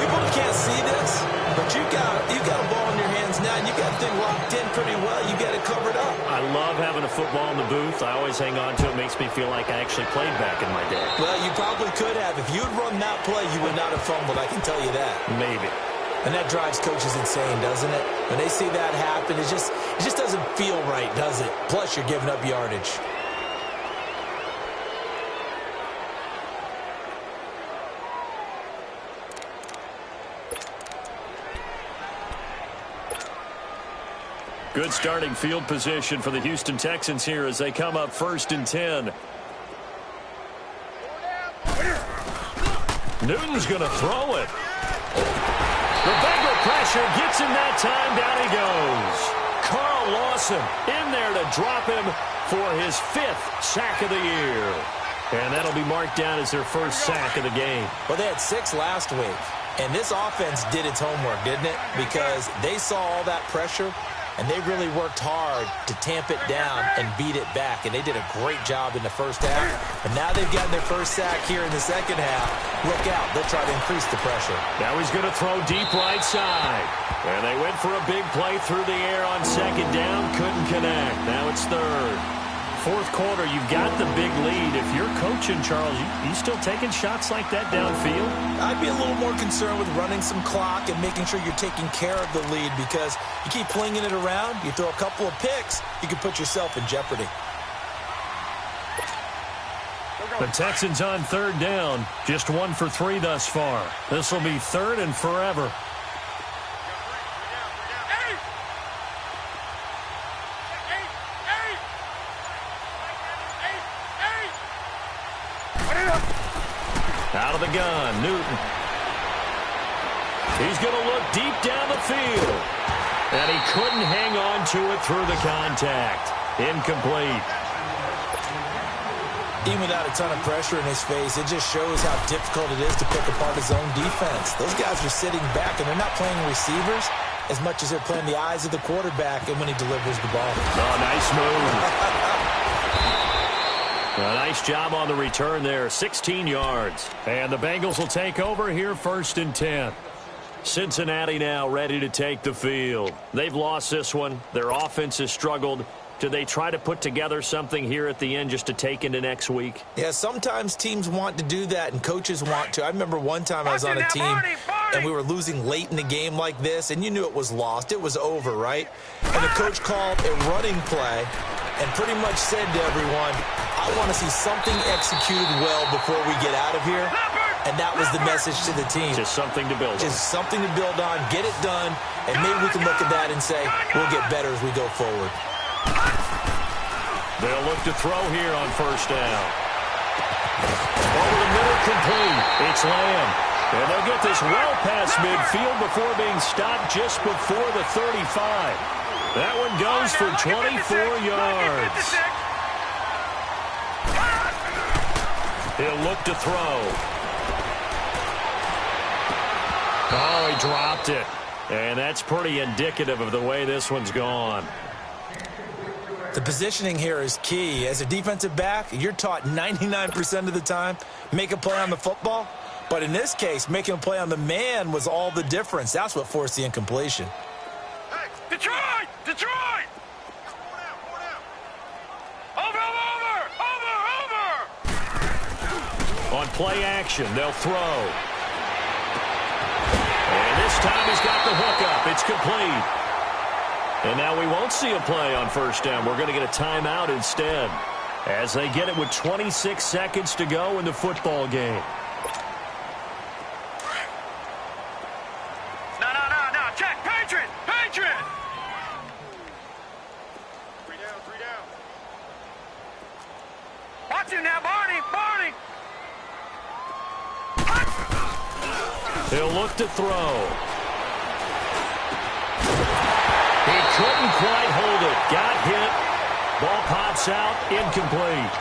people can't see this, but you got a ball in your hands now, and you got the thing locked in pretty well. You got it covered up. I love having a football in the booth. I always hang on to it. It makes me feel like I actually played back in my day. Well, you probably could have. If you had run that play, you would not have fumbled. I can tell you that. Maybe. And that drives coaches insane, doesn't it? When they see that happen, it just doesn't feel right, does it? Plus, you're giving up yardage. Good starting field position for the Houston Texans here as they come up 1st and 10. Newton's going to throw it. The Bengal pressure gets him that time. Down he goes. Carl Lawson in there to drop him for his 5th sack of the year. And that'll be marked down as their first sack of the game. Well, they had 6 last week. And this offense did its homework, didn't it? Because they saw all that pressure, and they really worked hard to tamp it down and beat it back. And they did a great job in the first half. And now they've gotten their first sack here in the second half. Look out. They'll try to increase the pressure. Now he's going to throw deep right side. And they went for a big play through the air on second down. Couldn't connect. Now it's third. Fourth quarter, you've got the big lead. If you're coaching, Charles, you still taking shots like that downfield? I'd be a little more concerned with running some clock and making sure you're taking care of the lead, because you keep flinging it around, you throw a couple of picks, you can put yourself in jeopardy. The Texans on third down, just 1 for 3 thus far. This will be 3rd and forever. Out of the gun, Newton. He's going to look deep down the field. And he couldn't hang on to it through the contact. Incomplete. Even without a ton of pressure in his face, it just shows how difficult it is to pick apart his own defense. Those guys are sitting back, and they're not playing receivers as much as they're playing the eyes of the quarterback and when he delivers the ball. Oh, nice move. A nice job on the return there, 16 yards. And the Bengals will take over here 1st and 10. Cincinnati now ready to take the field. They've lost this one. Their offense has struggled. Do they try to put together something here at the end just to take into next week? Yeah, sometimes teams want to do that and coaches want to. I remember one time I was on a team and we were losing late in the game like this, and you knew it was lost. It was over, right? And the coach called a running play and pretty much said to everyone, I want to see something executed well before we get out of here. And that was the message to the team. Just something to build on. Just something to build on, get it done, and maybe we can look at that and say, we'll get better as we go forward. They'll look to throw here on first down. Over the middle, complete. It's Lamb. And they'll get this well past midfield before being stopped just before the 35. That one goes for 24 yards. He'll look to throw. Oh, he dropped it. And that's pretty indicative of the way this one's gone. The positioning here is key. As a defensive back, you're taught 99% of the time, make a play on the football. But in this case, making a play on the man was all the difference. That's what forced the incompletion. Hey, Detroit! Detroit! Over! On play action, they'll throw. And this time he's got the hook up. It's complete. And now we won't see a play on first down. We're going to get a timeout instead as they get it with 26 seconds to go in the football game. No. Check. Patriot! Three down. Watch him now, Barney! He'll look to throw. He couldn't quite hold it. Got hit. Ball pops out. Incomplete.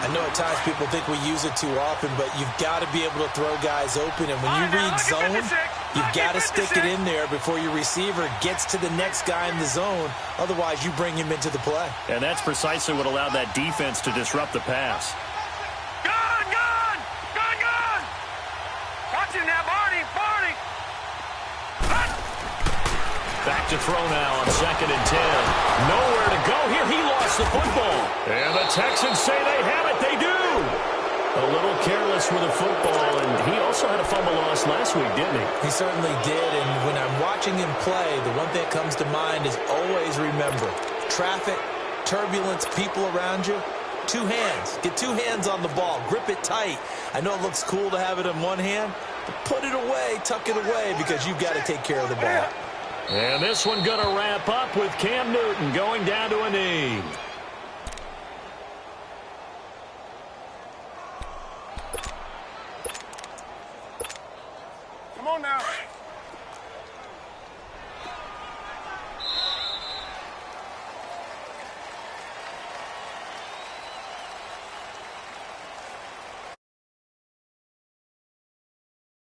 I know at times people think we use it too often, but you've got to be able to throw guys open. And when you read zone, you've got to stick it in there before your receiver gets to the next guy in the zone. Otherwise, you bring him into the play. And that's precisely what allowed that defense to disrupt the pass. Gun! Watch him now, Barney! Back to throw now on 2nd and 10. Nowhere to go here. He lost the football. And the Texans say they have it. They do. A little careless with the football, and he also had a fumble loss last week, didn't he? He certainly did, and when I'm watching him play, the one thing that comes to mind is always remember, traffic, turbulence, people around you, 2 hands. Get 2 hands on the ball. Grip it tight. I know it looks cool to have it in one hand, but put it away, tuck it away, because you've got to take care of the ball. And this one going to wrap up with Cam Newton going down to a knee.